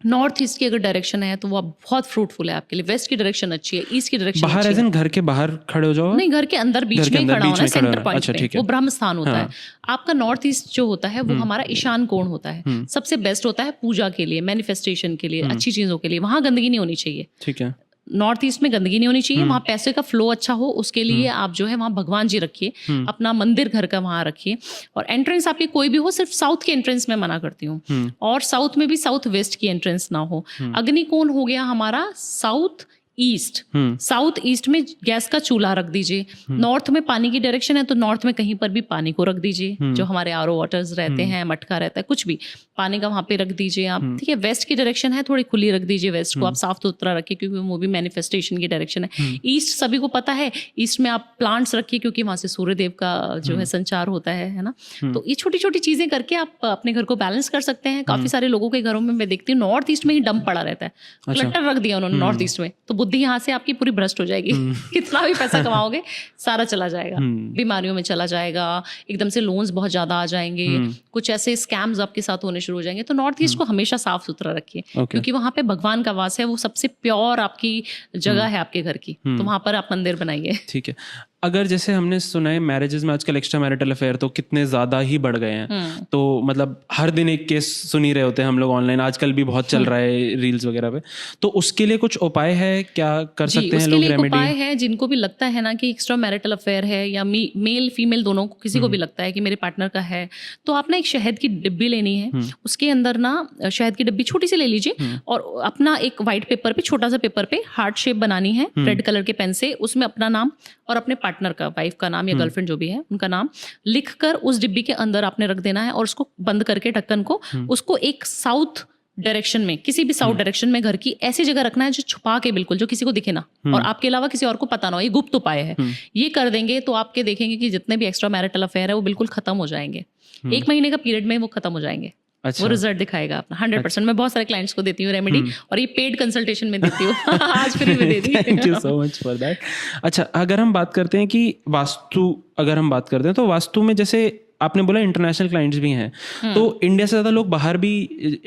नॉर्थ ईस्ट की अगर डायरेक्शन है तो वो बहुत फ्रूटफुल है आपके लिए, वेस्ट की डायरेक्शन अच्छी है, ईस्ट की डायरेक्शन बाहर अच्छी है। घर के बाहर खड़े हो जाओ? नहीं, घर के अंदर बीच में खड़ा होना है, सेंटर पॉइंट पे, वो ब्रह्म स्थान होता है आपका। नॉर्थ ईस्ट जो होता है वो हमारा ईशान कोण होता है, सबसे बेस्ट होता है पूजा के लिए, मैनिफेस्टेशन के लिए, अच्छी चीजों के लिए। वहां गंदगी नहीं होनी चाहिए। ठीक है। नॉर्थ ईस्ट में गंदगी नहीं होनी चाहिए, वहाँ पैसे का फ्लो अच्छा हो, उसके लिए आप जो है वहाँ भगवान जी रखिए, अपना मंदिर घर का वहाँ रखिए। और एंट्रेंस आपकी कोई भी हो, सिर्फ साउथ की एंट्रेंस में मना करती हूँ, और साउथ में भी साउथ वेस्ट की एंट्रेंस ना हो। अग्निकोण हो गया हमारा साउथ ईस्ट, साउथ ईस्ट में गैस का चूल्हा रख दीजिए। नॉर्थ में पानी की डायरेक्शन है तो नॉर्थ में कहीं पर भी पानी को रख दीजिए, जो हमारे आरओ वाटर्स रहते हैं, मटका रहता है, कुछ भी पानी का वहां पे रख दीजिए आप। ठीक है, वेस्ट की डायरेक्शन है थोड़ी खुली रख दीजिए, वेस्ट को आप साफ सुथरा रखिए, क्योंकि वो भी मैनिफेस्टेशन की डायरेक्शन है। ईस्ट सभी को पता है, ईस्ट में आप प्लांट्स रखिए, क्योंकि वहां से सूर्यदेव का जो है संचार होता है ना। तो ये छोटी छोटी चीजें करके आप अपने घर को बैलेंस कर सकते हैं। काफी सारे लोगों के घरों में मैं देखती हूँ नॉर्थ ईस्ट में ही डंप पड़ा रहता है, क्लटर रख दिया उन्होंने नॉर्थ ईस्ट में, तो बुद्धि यहाँ से आपकी पूरी भ्रष्ट हो जाएगी। कितना भी पैसा कमाओगे सारा चला जाएगा, बीमारियों में चला जाएगा, एकदम से लोन्स बहुत ज्यादा आ जाएंगे, कुछ ऐसे स्कैम्स आपके साथ होने शुरू हो जाएंगे। तो नॉर्थ ईस्ट को हमेशा साफ सुथरा रखिए, क्योंकि वहाँ पे भगवान का वास है, वो सबसे प्योर आपकी जगह है आपके घर की, तो वहाँ पर आप मंदिर बनाइए। ठीक है। अगर जैसे हमने सुना है मैरिजेस में आजकल एक्स्ट्रा मैरिटल अफेयर तो कितने ज्यादा ही बढ़ गए हैं, तो मतलब हर दिन एक केस सुन ही रहे होते हैं हम लोग ऑनलाइन, आजकल भी बहुत चल रहा है रील्स वगैरह पे। तो उसके लिए कुछ उपाय है, क्या कर सकते हैं लोग रेमेडी? उपाय है, जिनको भी लगता है ना कि एक्स्ट्रा मैरिटल अफेयर है, या मेल फीमेल दोनों को, किसी को भी लगता है कि मेरे पार्टनर का है, तो आप ना एक शहद की डिब्बी लेनी है, उसके अंदर ना शहद की डिब्बी छोटी सी ले लीजिए, और अपना एक व्हाइट पेपर पे, छोटा सा पेपर पे हार्ट शेप बनानी है रेड कलर के पेन से, उसमें अपना नाम और अपने पार्टनर का, वाइफ का नाम या गर्लफ्रेंड जो भी है उनका नाम लिखकर उस डिब्बी के अंदर आपने रख देना है, और उसको बंद करके ढक्कन को, उसको एक साउथ डायरेक्शन में, किसी भी साउथ डायरेक्शन में घर की ऐसी जगह रखना है जो छुपा के बिल्कुल, जो किसी को दिखे ना, और आपके अलावा किसी और को पता ना हो। ये गुप्त उपाय है। ये कर देंगे तो आपके देखेंगे कि जितने भी एक्स्ट्रा मैरिटल अफेयर है वो बिल्कुल खत्म हो जाएंगे। 1 महीने का पीरियड में वो खत्म हो जाएंगे। अच्छा। वो रिजल्ट दिखाएगा अपना 100%। मैं बहुत सारे क्लाइंट्स को देती हूँ रेमेडी, और ये पेड कंसल्टेशन में देती हूँ। आज फ्री में दे दी। Thank you so much for that. अच्छा, अगर हम बात करते हैं कि वास्तु, अगर हम बात करते हैं तो वास्तु में जैसे आपने बोला इंटरनेशनल क्लाइंट्स भी हैं, तो इंडिया से ज्यादा लोग बाहर भी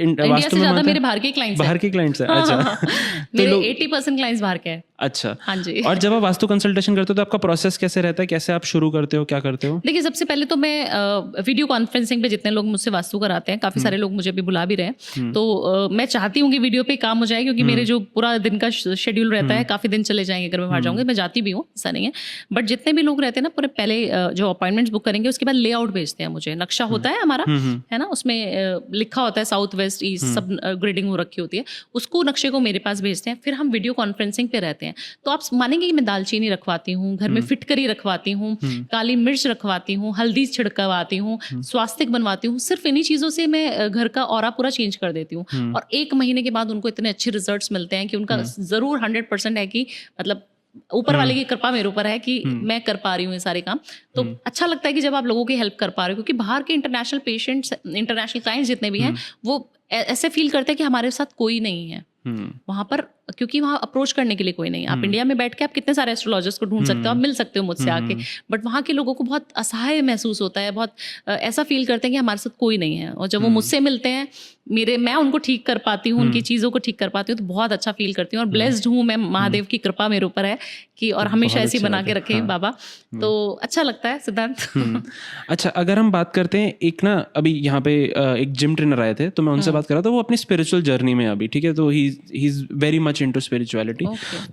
वास्तु में ज्यादा मेरे बाहर के क्लाइंट्स बाहर के क्लाइंट्स हैं। अच्छा, मेरे 80% क्लाइंट्स बाहर के हैं। अच्छा, हाँ जी। और जब आप वास्तु कंसल्टेशन करते हो तो आपका प्रोसेस कैसे रहता है, कैसे आप शुरू करते हो, क्या करते हो? देखिए, सबसे पहले तो मैं वीडियो कॉन्फ्रेंसिंग पे जितने लोग मुझसे वास्तु कराते हैं, काफी सारे लोग मुझे अभी बुला भी रहे हैं, तो मैं चाहती हूँ कि वीडियो पे काम हो जाए, क्योंकि मेरे जो पूरा दिन का शेड्यूल रहता है, काफी दिन चले जाएंगे अगर मैं बाहर जाऊंगी। मैं जाती भी हूँ, ऐसा नहीं है, बट जितने भी लोग रहते हैं ना, पूरे पहले जो अपॉइंटमेंट्स बुक करेंगे उसके बाद लेआउट भेजते हैं मुझे। नक्शा होता है हमारा, है ना, उसमें लिखा होता है साउथ वेस्ट ईस्ट सब ग्रेडिंग हो रखी होती है, उसको नक्शे को मेरे पास भेजते हैं, फिर हम वीडियो कॉन्फ्रेंसिंग पे रहते हैं। तो आप मानेंगे कि मैं दालचीनी रखवाती हूँ घर में, फिटकरी रखवाती हूँ, काली मिर्च रखवाती हूँ, हल्दी छिड़कवाती हूँ, स्वास्तिक बनवाती हूँ। सिर्फ इन्हीं चीजों से मैं घर का ऑरा पूरा चेंज कर देती हूँ, और 1 महीने के बाद उनको इतने अच्छे रिजल्ट्स मिलते हैं कि उनका जरूर 100% है कि मतलब ऊपर वाले की कृपा मेरे ऊपर है कि मैं कर पा रही हूँ ये सारे काम। तो अच्छा लगता है कि जब आप लोगों की हेल्प कर पा रहे हो, क्योंकि बाहर के इंटरनेशनल पेशेंट्स, इंटरनेशनल क्लाइंट्स जितने भी हैं, वो ऐसे फील करते हैं कि हमारे साथ कोई नहीं है वहां पर, क्योंकि वहां अप्रोच करने के लिए कोई नहीं है। आप इंडिया में बैठ के आप कितने सारे एस्ट्रोलॉजर्स को ढूंढ सकते हो, आप मिल सकते हो मुझसे आके, बट वहां के लोगों को बहुत असहाय महसूस होता है, बहुत ऐसा फील करते हैं कि हमारे साथ कोई नहीं है। और जब वो मुझसे मिलते हैं, मैं उनको ठीक कर पाती हूँ, उनकी चीजों को ठीक कर पाती हूँ, तो बहुत अच्छा फील करती हूँ। और ब्लेस्ड हूँ मैं, महादेव की कृपा मेरे ऊपर है कि, और हमेशा ऐसी बना के रखे बाबा, तो अच्छा लगता है सिद्धांत। अच्छा, अगर हम बात करते हैं, एक ना अभी यहाँ पे एक जिम ट्रेनर आए थे, तो मैं उनसे बात कर रहा था, वो अपनी स्पिरिचुअल जर्नी में अभी, ठीक है, तो he is very much into spirituality.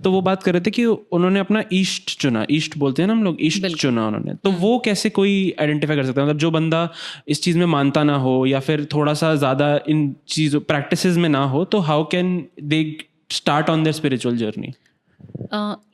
तो वो बात कर रहे थे कि उन्होंने अपना ईस्ट चुना, ईस्ट बोलते हैं ना हम लोग, ईस्ट चुना उन्होंने। तो वो कैसे कोई आइडेंटिफाई कर सकता है, मतलब जो बंदा इस चीज में मानता ना हो, या फिर थोड़ा सा ज्यादा इन चीजों प्रैक्टिसेस में ना हो, तो how can they start on their spiritual journey?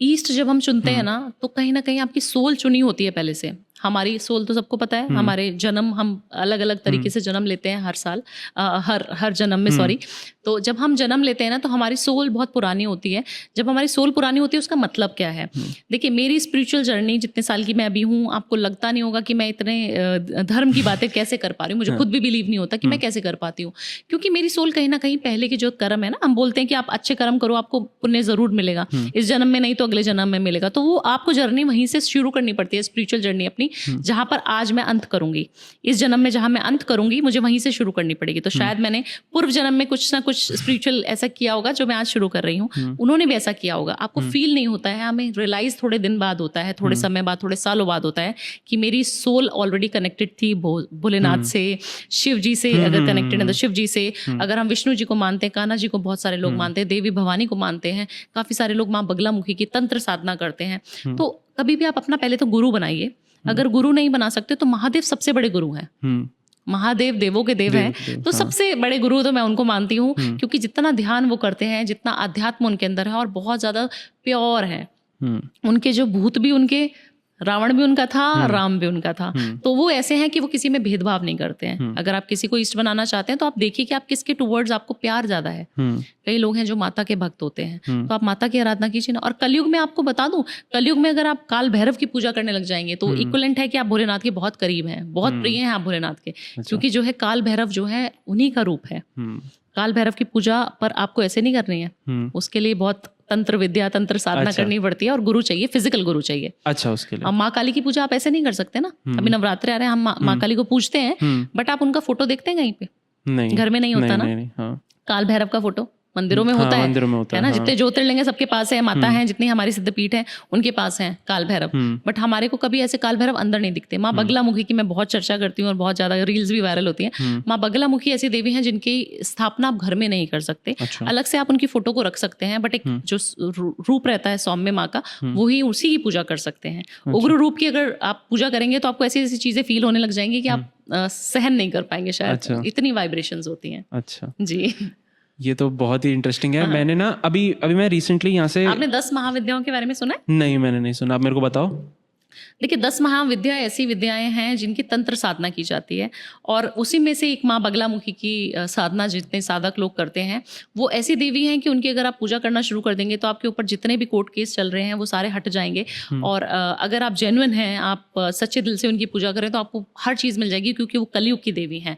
East जब हम चुनते हैं ना, तो कहीं ना कहीं आपकी सोल चुनी होती है पहले से। हमारी सोल तो सबको पता है, हमारे जन्म हम अलग अलग तरीके से जन्म लेते हैं हर साल, हर जन्म में, सॉरी। तो जब हम जन्म लेते हैं ना, तो हमारी सोल बहुत पुरानी होती है। जब हमारी सोल पुरानी होती है, उसका मतलब क्या है? देखिए, मेरी स्पिरिचुअल जर्नी जितने साल की मैं अभी हूँ, आपको लगता नहीं होगा कि मैं इतने धर्म की बातें कैसे कर पा रही हूँ। मुझे खुद भी बिलीव नहीं होता कि मैं कैसे कर पाती हूँ, क्योंकि मेरी सोल कहीं ना कहीं पहले के जो कर्म है ना, हम बोलते हैं कि आप अच्छे कर्म करो, आपको पुण्य जरूर मिलेगा, इस जन्म में नहीं तो अगले जन्म में मिलेगा। तो वो आपको जर्नी वहीं से शुरू करनी पड़ती है, स्पिरिचुअल जर्नी अपनी, जहां पर आज मैं अंत करूंगी, इस जन्म में जहां मैं अंत करूंगी, मुझे वहीं से शुरू करनी पड़ेगी। तो शायद मैंने पूर्व जन्म में कुछ ना कुछ स्पिरिचुअल ऐसा किया होगा जो मैं आज शुरू कर रही हूँ, उन्होंने भी ऐसा किया होगा। आपको फील नहीं होता है, हमें रियलाइज थोड़े दिन बाद होता है, थोड़े समय बाद, थोड़े सालों बाद होता है कि मेरी सोल ऑलरेडी कनेक्टेड थी भोलेनाथ से, शिव जी से अगर कनेक्टेड है तो शिव जी से, अगर हम विष्णु जी को मानते हैं, कान्हा जी को बहुत सारे लोग मानते हैं, देवी भवानी को मानते हैं, काफी सारे लोग माँ बगलामुखी की तंत्र साधना करते हैं। तो कभी भी आप अपना पहले तो गुरु बनाइए। अगर गुरु नहीं बना सकते तो महादेव सबसे बड़े गुरु हैं। महादेव देवों के देव हैं, तो सबसे बड़े गुरु तो मैं उनको मानती हूँ, क्योंकि जितना ध्यान वो करते हैं, जितना अध्यात्म उनके अंदर है, और बहुत ज्यादा प्योर है। उनके जो भूत भी, उनके रावण भी उनका था, राम भी उनका था। तो वो ऐसे हैं कि वो किसी में भेदभाव नहीं करते हैं। अगर आप किसी को इष्ट बनाना चाहते हैं, तो आप देखिए कि आप किसके टुवर्ड्स आपको प्यार ज्यादा है। कई लोग हैं जो माता के भक्त होते हैं, तो आप माता की आराधना कीजिए ना। और कलयुग में आपको बता दूं, कलयुग में अगर आप काल भैरव की पूजा करने लग जाएंगे, तो इक्विवेलेंट है कि आप भोलेनाथ के बहुत करीब हैं, बहुत प्रिय हैं आप भोलेनाथ के। क्योंकि जो है काल भैरव जो है उन्हीं का रूप है। काल भैरव की पूजा पर आपको ऐसे नहीं करनी है, उसके लिए बहुत तंत्र विद्या, तंत्र साधना अच्छा। करनी पड़ती है, और गुरु चाहिए, फिजिकल गुरु चाहिए। अच्छा, उसके लिए अब माँ काली की पूजा आप ऐसे नहीं कर सकते ना। अभी नवरात्रि आ रहे हैं, हम माँ काली को पूजते हैं, बट आप उनका फोटो देखते हैं कहीं पे? नहीं, घर में नहीं होता ना। नहीं, हाँ। काल भैरव का फोटो मंदिरों में होता है, मंदिरों में होता है ना। हाँ। जितने ज्योतिर्लिंग है सबके पास है, माता हैं जितनी हमारी सिद्धपीठ है उनके पास है काल भैरव, बट हमारे को कभी ऐसे काल भैरव अंदर नहीं दिखते। माँ बगलामुखी की मैं बहुत चर्चा करती हूँ और बहुत ज्यादा रील्स भी वायरल होती हैं। माँ बगलामुखी ऐसी देवी हैं जिनकी स्थापना आप घर में नहीं कर सकते। अच्छा। अलग से आप उनकी फोटो को रख सकते हैं, बट एक जो रूप रहता है सौम्य माँ का, वही उसी की पूजा कर सकते हैं। उग्र रूप की अगर आप पूजा करेंगे तो आपको ऐसी ऐसी चीजें फील होने लग जाएंगी कि आप सहन नहीं कर पाएंगे शायद, इतनी वाइब्रेशंस होती हैं। अच्छा जी, ये तो बहुत ही इंटरेस्टिंग है। मैंने ना अभी मैं रिसेंटली यहाँ से, आपने 10 महाविद्याओं के बारे में सुना है? नहीं मैंने नहीं सुना, आप मेरे को बताओ। देखिए 10 महाविद्या ऐसी विद्याएं हैं जिनकी तंत्र साधना की जाती है, और उसी में से एक माँ बगलामुखी की साधना जितने साधक लोग करते हैं, वो ऐसी देवी हैं कि उनकी अगर आप पूजा करना शुरू कर देंगे तो आपके ऊपर जितने भी कोर्ट केस चल रहे हैं वो सारे हट जाएंगे। और अगर आप जेन्युइन हैं, आप सच्चे दिल से उनकी पूजा करें तो आपको हर चीज़ मिल जाएगी, क्योंकि वो कलयुग की देवी हैं।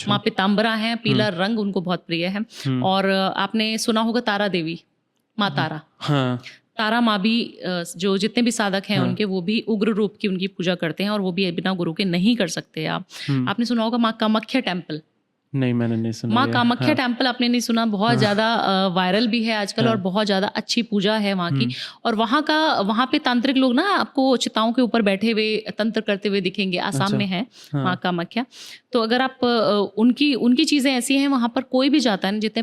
माँ पीताम्बरा हैं, पीला रंग उनको बहुत प्रिय है। और आपने सुना होगा तारा देवी, माँ तारा। हाँ, तारा माँ भी जो जितने भी साधक हैं उनके, वो भी उग्र रूप की उनकी पूजा करते हैं, और वो भी बिना गुरु के नहीं कर सकते आप। आपने सुना होगा माँ कामाख्या टेम्पल। नहीं मैंने नहीं सुना। माँ कामाख्या टेम्पल आपने नहीं सुना? बहुत ज़्यादा वायरल भी है आजकल, और बहुत ज़्यादा अच्छी पूजा है वहाँ की। और वहाँ पे तांत्रिक लोग ना आपको चिताओं के ऊपर बैठे हुए तंत्र करते हुए दिखेंगे। आसाम में है माँ कामाख्या। तो अगर आप उनकी चीज़ें ऐसी हैं, वहाँ पर कोई भी जाता है ना, जितने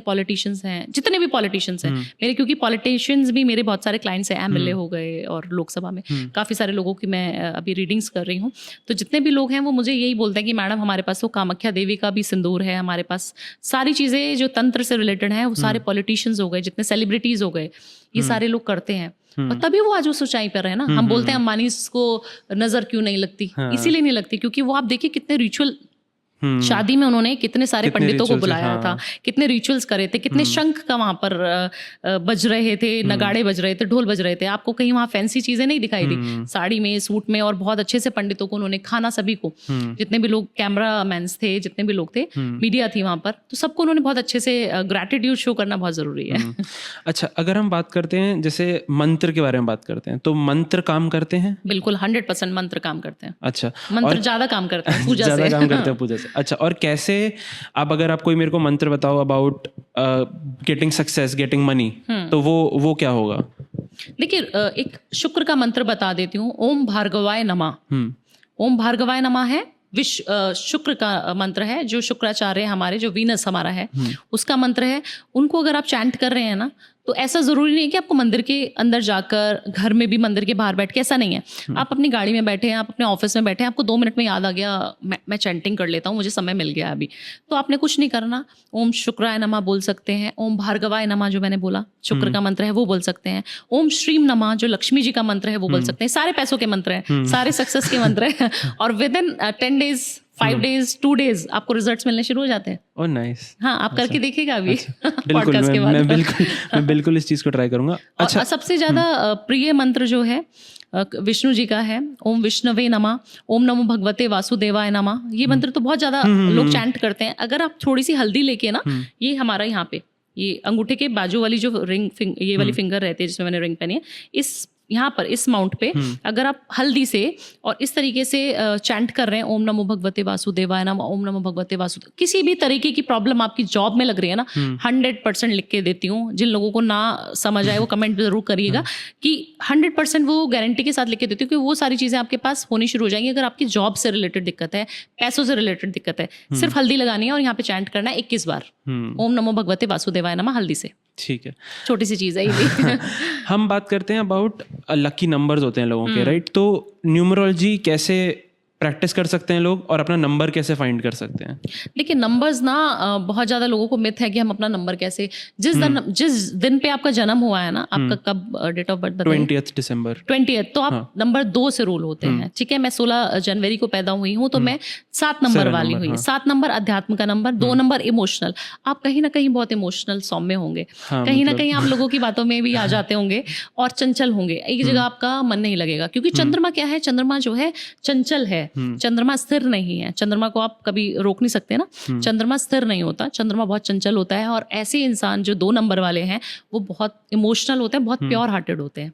भी पॉलिटिशियंस हैं मेरे, क्योंकि पॉलिटिशियंस भी मेरे बहुत सारे क्लाइंट्स हैं, MLA हो गए, और लोकसभा में काफ़ी सारे लोगों की मैं अभी रीडिंग्स कर रही हूँ। तो जितने भी लोग हैं वो मुझे यही बोलते हैं कि मैडम हमारे पास तो कामाख्या देवी का भी सिंदूर है, हमारे पास सारी चीज़ें जो तंत्र से रिलेटेड हैं, वो सारे पॉलिटिशियंस हो गए, जितने सेलिब्रिटीज हो गए, ये सारे लोग करते हैं, और तभी वो आज उस ऊंचाई पर है ना। हम बोलते हैं अंबानी को नजर क्यों नहीं लगती, इसीलिए नहीं लगती क्योंकि वो आप देखिए कितने रिचुअल, शादी में उन्होंने कितने सारे पंडितों को बुलाया था, कितने रिचुअल्स करे थे, कितने शंख का वहां पर बज रहे थे, नगाड़े बज रहे थे, ढोल बज रहे थे। आपको कहीं वहां फैंसी चीजें नहीं दिखाई दी, साड़ी में, सूट में, और बहुत अच्छे से पंडितों को उन्होंने खाना, सभी को, जितने भी लोग कैमरा मैन्स थे, जितने भी लोग थे, मीडिया थी वहां पर, तो सबको उन्होंने बहुत अच्छे से ग्रैटिट्यूड शो करना बहुत जरूरी है। अच्छा, अगर हम बात करते हैं जैसे मंत्र के बारे में बात करते हैं, तो मंत्र काम करते हैं? बिल्कुल 100% मंत्र काम करते हैं। अच्छा, मंत्र ज्यादा काम करते हैं पूजा से। ज्यादा काम करते हैं पूजा से। अच्छा, और कैसे आप, अगर आप कोई मेरे को मंत्र बताओ about getting success, getting money, तो वो क्या होगा? देखिए एक शुक्र का मंत्र बता देती हूँ। ओम भार्गवाय नमः। ओम भार्गवाय नमः है शुक्र का मंत्र है, जो शुक्राचार्य हमारे, जो वीनस हमारा है, उसका मंत्र है। उनको अगर आप चैंट कर रहे हैं ना, तो ऐसा जरूरी नहीं है कि आपको मंदिर के अंदर जाकर, घर में भी मंदिर के बाहर बैठ के, ऐसा नहीं है। आप अपनी गाड़ी में बैठे हैं, आप अपने ऑफिस में बैठे हैं, आपको 2 मिनट में याद आ गया मैं चैंटिंग कर लेता हूँ, मुझे समय मिल गया अभी, तो आपने कुछ नहीं करना। ओम शुक्राय नमः बोल सकते हैं। ओम भार्गवाय नमः जो मैंने बोला शुक्र का मंत्र है, वो बोल सकते हैं। ओम श्रीम नमः जो लक्ष्मी जी का मंत्र है, वो बोल सकते हैं। सारे पैसों के मंत्र हैं, सारे सक्सेस के मंत्र हैं, और with in 10 days, 5 days, 2 days आपको रिजल्ट्स मिलने शुरू हो जाते हैं। Oh nice. हाँ, आप करके देखिएगा अभी बिल्कुल, मैं बिल्कुल इस चीज को ट्राई करूंगा। अच्छा, सबसे ज्यादा प्रिय मंत्र जो है विष्णु जी का है, ओम विष्णवे नमः, ओम नमो भगवते वासुदेवाय नमः। ये मंत्र तो बहुत ज्यादा लोग चैंट करते हैं। अगर आप थोड़ी सी हल्दी लेके ना, ये हमारा यहाँ पे, ये अंगूठे के बाजू वाली जो रिंग, ये वाली फिंगर रहती है जिसमें मैंने रिंग पहनी है, इस यहाँ पर इस माउंट पे अगर आप हल्दी से और इस तरीके से चैंट कर रहे हैं, ओम नमो भगवते वासुदेवाय नमः, ओम नमो भगवते वासुदेव, किसी भी तरीके की प्रॉब्लम आपकी जॉब में लग रही है ना, 100% लिख के देती हूँ। जिन लोगों को ना समझ आए वो कमेंट जरूर करिएगा कि 100% वो गारंटी के साथ लिख के देती हूँ कि वो सारी चीजें आपके पास होनी शुरू हो जाएंगी। अगर आपकी जॉब से रिलेटेड दिक्कत है, पैसों से रिलेटेड दिक्कत है, सिर्फ हल्दी लगानी है और यहाँ पे चैंट करना है 21 बार, ओम नमो भगवते वासुदेवाय नमः, हल्दी से। ठीक है, छोटी सी चीज है ये। हम बात करते हैं अबाउट लकी नंबर्स होते हैं लोगों के, राइट? तो न्यूमरोलॉजी कैसे प्रैक्टिस कर सकते हैं लोग, और अपना नंबर कैसे फाइंड कर सकते हैं? देखिए नंबर्स ना बहुत ज्यादा लोगों को मिथ है कि हम अपना नंबर कैसे, जिस दिन पे आपका जन्म हुआ है ना, आपका कब डेट ऑफ बर्थ बताइए? 20th दिसंबर। 20th, तो आप नंबर 2 से रूल होते हैं, ठीक है। मैं 16 जनवरी को पैदा हुई हूँ, तो मैं 7 नंबर वाली हुई। 7 नंबर अध्यात्म का नंबर, 2 नंबर इमोशनल। आप कहीं ना कहीं बहुत इमोशनल सौम्य होंगे, कहीं ना कहीं आप लोगों की बातों में भी आ जाते होंगे, और चंचल होंगे। एक जगह आपका मन नहीं लगेगा, क्योंकि चंद्रमा क्या है, चंद्रमा जो है चंचल है, है, चंद्रमा स्थिर नहीं है, चंद्रमा को आप कभी रोक नहीं सकते ना, चंद्रमा स्थिर नहीं होता, चंद्रमा बहुत चंचल होता है। और ऐसे इंसान जो 2 नंबर वाले हैं वो बहुत इमोशनल होते हैं, बहुत प्योर हार्टेड होते हैं।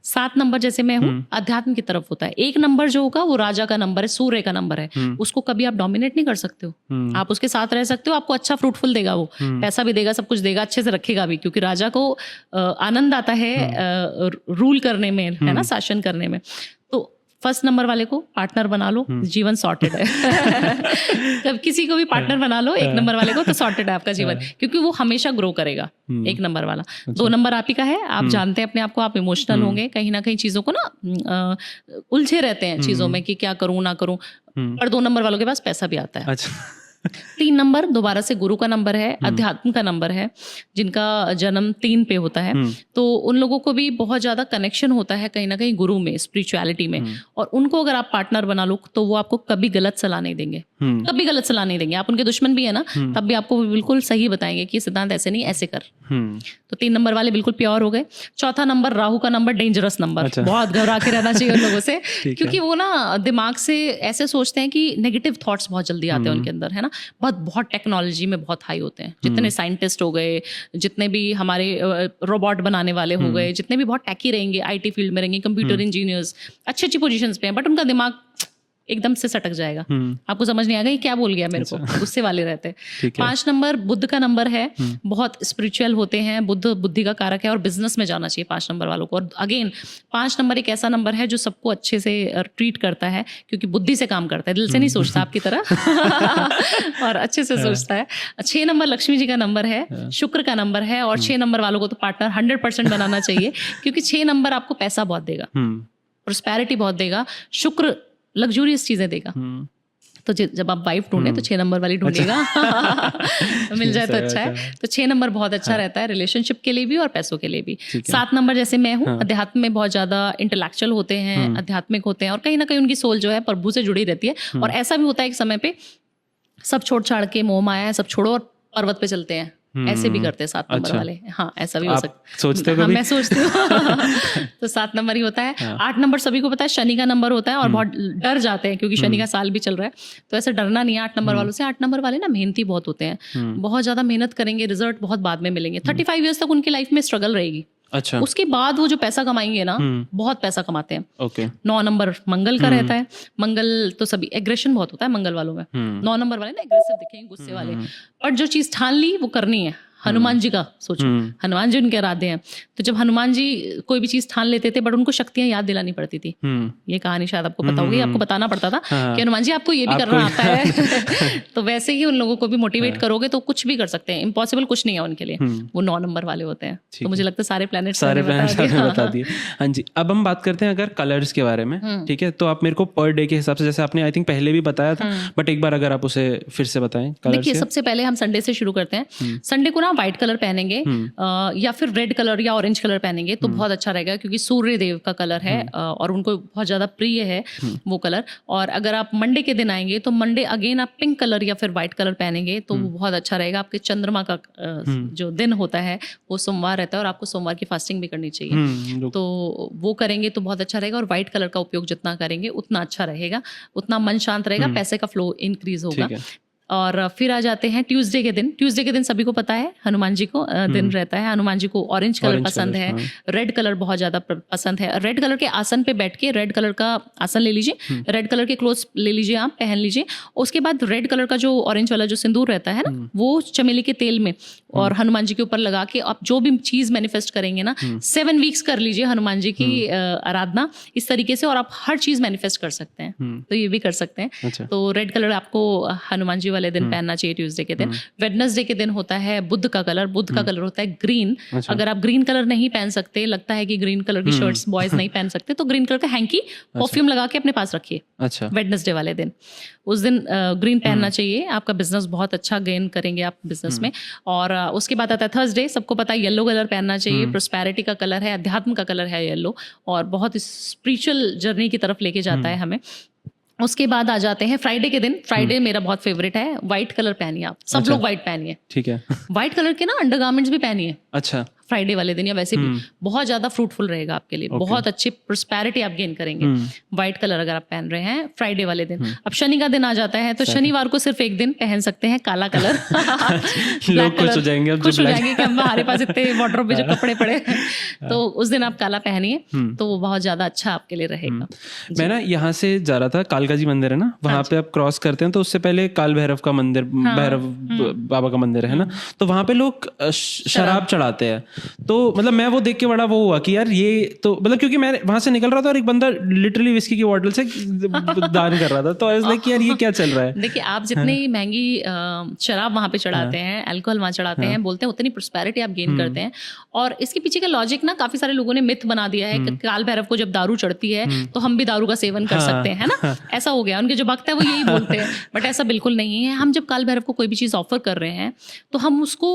7 नंबर जैसे मैं हूँ, अध्यात्म की तरफ होता है। 1 नंबर जो होगा वो राजा का नंबर है, सूर्य का नंबर है, उसको कभी आप डोमिनेट नहीं कर सकते हो। आप उसके साथ रह सकते हो, आपको अच्छा फ्रूटफुल देगा, वो पैसा भी देगा, सब कुछ देगा, अच्छे से रखेगा भी, क्योंकि राजा को आनंद आता है रूल करने में, है ना, शासन करने में। तो फर्स्ट नंबर वाले को पार्टनर बना लो, जीवन सॉर्टेड है। कब किसी को भी पार्टनर बना लो 1 नंबर वाले को, तो सॉर्टेड है आपका जीवन, क्योंकि वो हमेशा ग्रो करेगा। 1 नंबर वाला। 2 नंबर आप ही का है, आप जानते हैं अपने आप को, आप इमोशनल होंगे, कहीं ना कहीं चीजों को ना उलझे रहते हैं चीजों में कि क्या करूं ना करूं, पर 2 नंबर वालों के पास पैसा भी आता है। अच्छा। 3 नंबर दोबारा से गुरु का नंबर है, अध्यात्म का नंबर है, जिनका जन्म 3 पे होता है, तो उन लोगों को भी बहुत ज्यादा कनेक्शन होता है कहीं ना कहीं गुरु में, स्पिरिचुअलिटी में। और उनको अगर आप पार्टनर बना लो तो वो आपको कभी गलत सलाह नहीं देंगे, कभी गलत सलाह नहीं देंगे। आप उनके दुश्मन भी है ना, तब भी आपको बिल्कुल सही बताएंगे कि सिद्धांत ऐसे नहीं, ऐसे कर। तो 3 नंबर वाले बिल्कुल प्योर हो गए। 4था नंबर राहु का नंबर, डेंजरस नंबर। बहुत घबरा के रहना चाहिए उन लोगों से, क्योंकि वो ना दिमाग से ऐसे सोचते हैं कि नेगेटिव थॉट्स बहुत जल्दी आते हैं उनके अंदर, है ना। बहुत टेक्नोलॉजी में बहुत हाई होते हैं, जितने साइंटिस्ट हो गए, जितने भी हमारे रोबोट बनाने वाले हो गए, जितने भी बहुत टैकी रहेंगे, IT फील्ड में रहेंगे, कंप्यूटर इंजीनियर्स, अच्छी अच्छी पोजीशंस पे हैं, बट उनका दिमाग एकदम से सटक जाएगा, आपको समझ नहीं आएगा ये क्या बोल गया मेरे को, गुस्से वाले रहते हैं। 5 नंबर बुद्ध का नंबर है, बहुत स्पिरिचुअल होते हैं, बुद्ध बुद्धि का कारक है, और बिजनेस में जाना चाहिए 5 नंबर वालों को। और अगेन 5 नंबर एक ऐसा नंबर है जो सबको अच्छे से ट्रीट करता है, क्योंकि बुद्धि से काम करता है, दिल से नहीं सोचता आपकी तरह और अच्छे से सोचता है। 6 नंबर लक्ष्मी जी का नंबर है, शुक्र का नंबर है, और 6 नंबर वालों को तो पार्टनर 100% बनाना चाहिए, क्योंकि 6 नंबर आपको पैसा बहुत देगा, प्रोस्पेरिटी बहुत देगा, शुक्र लग्जूरियस चीजें देगा। तो जब आप वाइफ ढूंढे तो 6 नंबर वाली ढूंढेगा। मिल जाए तो अच्छा है। तो 6 नंबर बहुत अच्छा रहता है रिलेशनशिप के लिए भी और पैसों के लिए भी। 7 नंबर जैसे मैं हूँ, अध्यात्म में बहुत ज्यादा इंटेलेक्चुअल होते हैं, आध्यात्मिक होते हैं, और कहीं ना कहीं उनकी सोल जो है प्रभु से जुड़ी रहती है। और ऐसा भी होता है एक समय पे सब छोड़ छाड़ के, मोह माया सब छोड़ो और पर्वत पे चलते हैं, ऐसे भी करते हैं 7 नंबर वाले। हाँ, ऐसा भी हो सकता है। सोचते हो हाँ, कभी? मैं सोचती हूँ। तो 7 नंबर ही होता है। 8 नंबर सभी को पता है शनि का नंबर होता है, और बहुत डर जाते हैं क्योंकि शनि का साल भी चल रहा है, तो ऐसे डरना नहीं है 8 नंबर वालों से। 8 नंबर वाले ना मेहनती बहुत होते हैं, बहुत ज्यादा मेहनत करेंगे, रिजल्ट बहुत बाद में मिलेंगे। 35 ईयर्स तक उनकी लाइफ में स्ट्रगल रहेगी। अच्छा। उसके बाद वो जो पैसा कमाएंगे ना, बहुत पैसा कमाते हैं। ओके। 9 नंबर मंगल का रहता है। मंगल तो सभी, एग्रेशन बहुत होता है मंगल वालों में। 9 नंबर वाले ना एग्रेसिव दिखेंगे, गुस्से वाले, और जो चीज ठान ली वो करनी है। हनुमान जी का सोचो, हनुमान जी उनके आराध्य हैं। तो जब हनुमान जी कोई भी चीज ठान लेते थे, बट उनको शक्तियां याद दिलानी पड़ती थी। ये कहानी शायद आपको पता होगी, आपको बताना पड़ता था कि हनुमान जी आपको ये भी करना आता है। तो वैसे ही उन लोगों को भी मोटिवेट करोगे तो कुछ भी कर सकते हैं, इम्पॉसिबल कुछ नहीं है उनके लिए। वो 9 नंबर वाले होते हैं। तो मुझे लगता है सारे प्लैनेट्स बता दिए। हाँ जी, अब हम बात करते हैं अगर कलर्स के बारे में, ठीक है। तो आप मेरे को पर डे के हिसाब से, जैसे आपने आई थिंक पहले भी बताया था, बट एक बार अगर आप उसे फिर से बताएं। देखिए, सबसे पहले हम संडे से शुरू करते हैं। संडे को ना व्हाइट कलर पहनेंगे, या फिर रेड कलर या ऑरेंज कलर पहनेंगे तो बहुत अच्छा रहेगा, क्योंकि सूर्य देव का कलर है और उनको बहुत ज्यादा प्रिय है वो कलर। और अगर आप मंडे के दिन आएंगे तो मंडे अगेन आप पिंक कलर या फिर व्हाइट कलर पहनेंगे तो वो बहुत अच्छा रहेगा। आपके चंद्रमा का जो दिन होता है वो सोमवार रहता है, और आपको सोमवार की फास्टिंग भी करनी चाहिए, तो वो करेंगे तो बहुत अच्छा रहेगा। और व्हाइट कलर का उपयोग जितना करेंगे उतना अच्छा रहेगा, उतना मन शांत रहेगा, पैसे का फ्लो इंक्रीज होगा। और फिर आ जाते हैं ट्यूसडे के दिन। ट्यूसडे के दिन सभी को पता है हनुमान जी को दिन रहता है। हनुमान जी को ऑरेंज कलर पसंद है, रेड कलर बहुत ज्यादा पसंद है। रेड कलर के आसन पे बैठ के रेड कलर का आसन ले लीजिए, रेड कलर के क्लोथ्स ले लीजिए, आप पहन लीजिए। उसके बाद रेड कलर का जो ऑरेंज वाला जो सिंदूर रहता है ना, वो चमेली के तेल में और हनुमान जी के ऊपर लगा के आप जो भी चीज मैनिफेस्ट करेंगे ना, 7 वीक्स कर लीजिए हनुमान जी की आराधना इस तरीके से, और आप हर चीज मैनिफेस्ट कर सकते हैं। तो ये भी कर सकते हैं। तो रेड कलर आपको हनुमान जी वाले दिन पहनना चाहिए ट्यूसडे के दिन। वेडनेसडे के दिन होता है बुध का कलर। बुध का कलर होता है ग्रीन। अगर आप ग्रीन कलर नहीं पहन सकते, लगता है कि ग्रीन कलर की शर्ट्स बॉयज नहीं पहन सकते, तो ग्रीन कलर का हैंकी परफ्यूम लगा के अपने पास रखिए। अच्छा। वेडनेसडे वाले दिन, उस दिन ग्रीन पहनना चाहिए। आपका बिजनेस बहुत अच्छा गेन करेंगे आप बिजनेस में। और उसके बाद आता है थर्सडे। सबको पता है येलो कलर पहनना चाहिए, प्रोस्पेरिटी का कलर है, अध्यात्म का कलर है येलो, और बहुत स्पिरिचुअल जर्नी की तरफ लेके जाता है हमें। उसके बाद आ जाते हैं फ्राइडे के दिन। फ्राइडे मेरा बहुत फेवरेट है। व्हाइट कलर पहनिए आप, सब लोग व्हाइट पहनिए, ठीक है। व्हाइट कलर के ना अंडरगारमेंट्स भी पहनिए। अच्छा। फ्राइडे वाले दिन या वैसे भी बहुत ज्यादा फ्रूटफुल रहेगा आपके लिए, बहुत अच्छी प्रोस्पेरिटी आप गेन करेंगे। व्हाइट कलर अगर आप पहन रहे हैं फ्राइडे वाले दिन। अब शनि का दिन आ जाता है तो शनिवार को सिर्फ एक दिन पहन सकते हैं काला कलर। लोग खुश हो जाएंगे, अब खुश हो जाएंगे कि हमारे पास इतने वार्डरोब में जो कपड़े पड़े हैं, तो उस दिन आप काला पहनिए तो वो बहुत ज्यादा अच्छा आपके लिए रहेगा। मैं ना यहाँ से जा रहा था, कालका जी मंदिर है ना, वहाँ पे आप क्रॉस करते हैं तो उससे पहले काल भैरव का मंदिर, भैरव बाबा का मंदिर है ना, तो वहाँ पे लोग शराब चढ़ाते हैं। तो मतलब मैं वो देख के बड़ा वो हुआ कि यार ये तो मतलब, क्योंकि मैं वहां से निकल रहा था और एक बंदा लिटरली विस्की की बॉटल से दान कर रहा था, तो आई वाज लाइक यार ये क्या चल रहा है। देखिए आप जितनी महंगी शराब वहां पे चढ़ाते हैं, अल्कोहल वहां चढ़ाते हैं, बोलते हैं उतनी प्रोस्पेरिटी आप गेन करते हैं। और इसके पीछे का लॉजिक ना काफी सारे लोगों ने मिथ बना दिया है कि काल भैरव को जब दारू चढ़ती है तो हम भी दारू का सेवन कर सकते हैं, है ना, ऐसा हो गया। उनके जो भक्त है वो यही बोलते हैं, बट ऐसा बिल्कुल नहीं है। हम जब काल भैरव को कोई भी चीज ऑफर कर रहे हैं तो हम उसको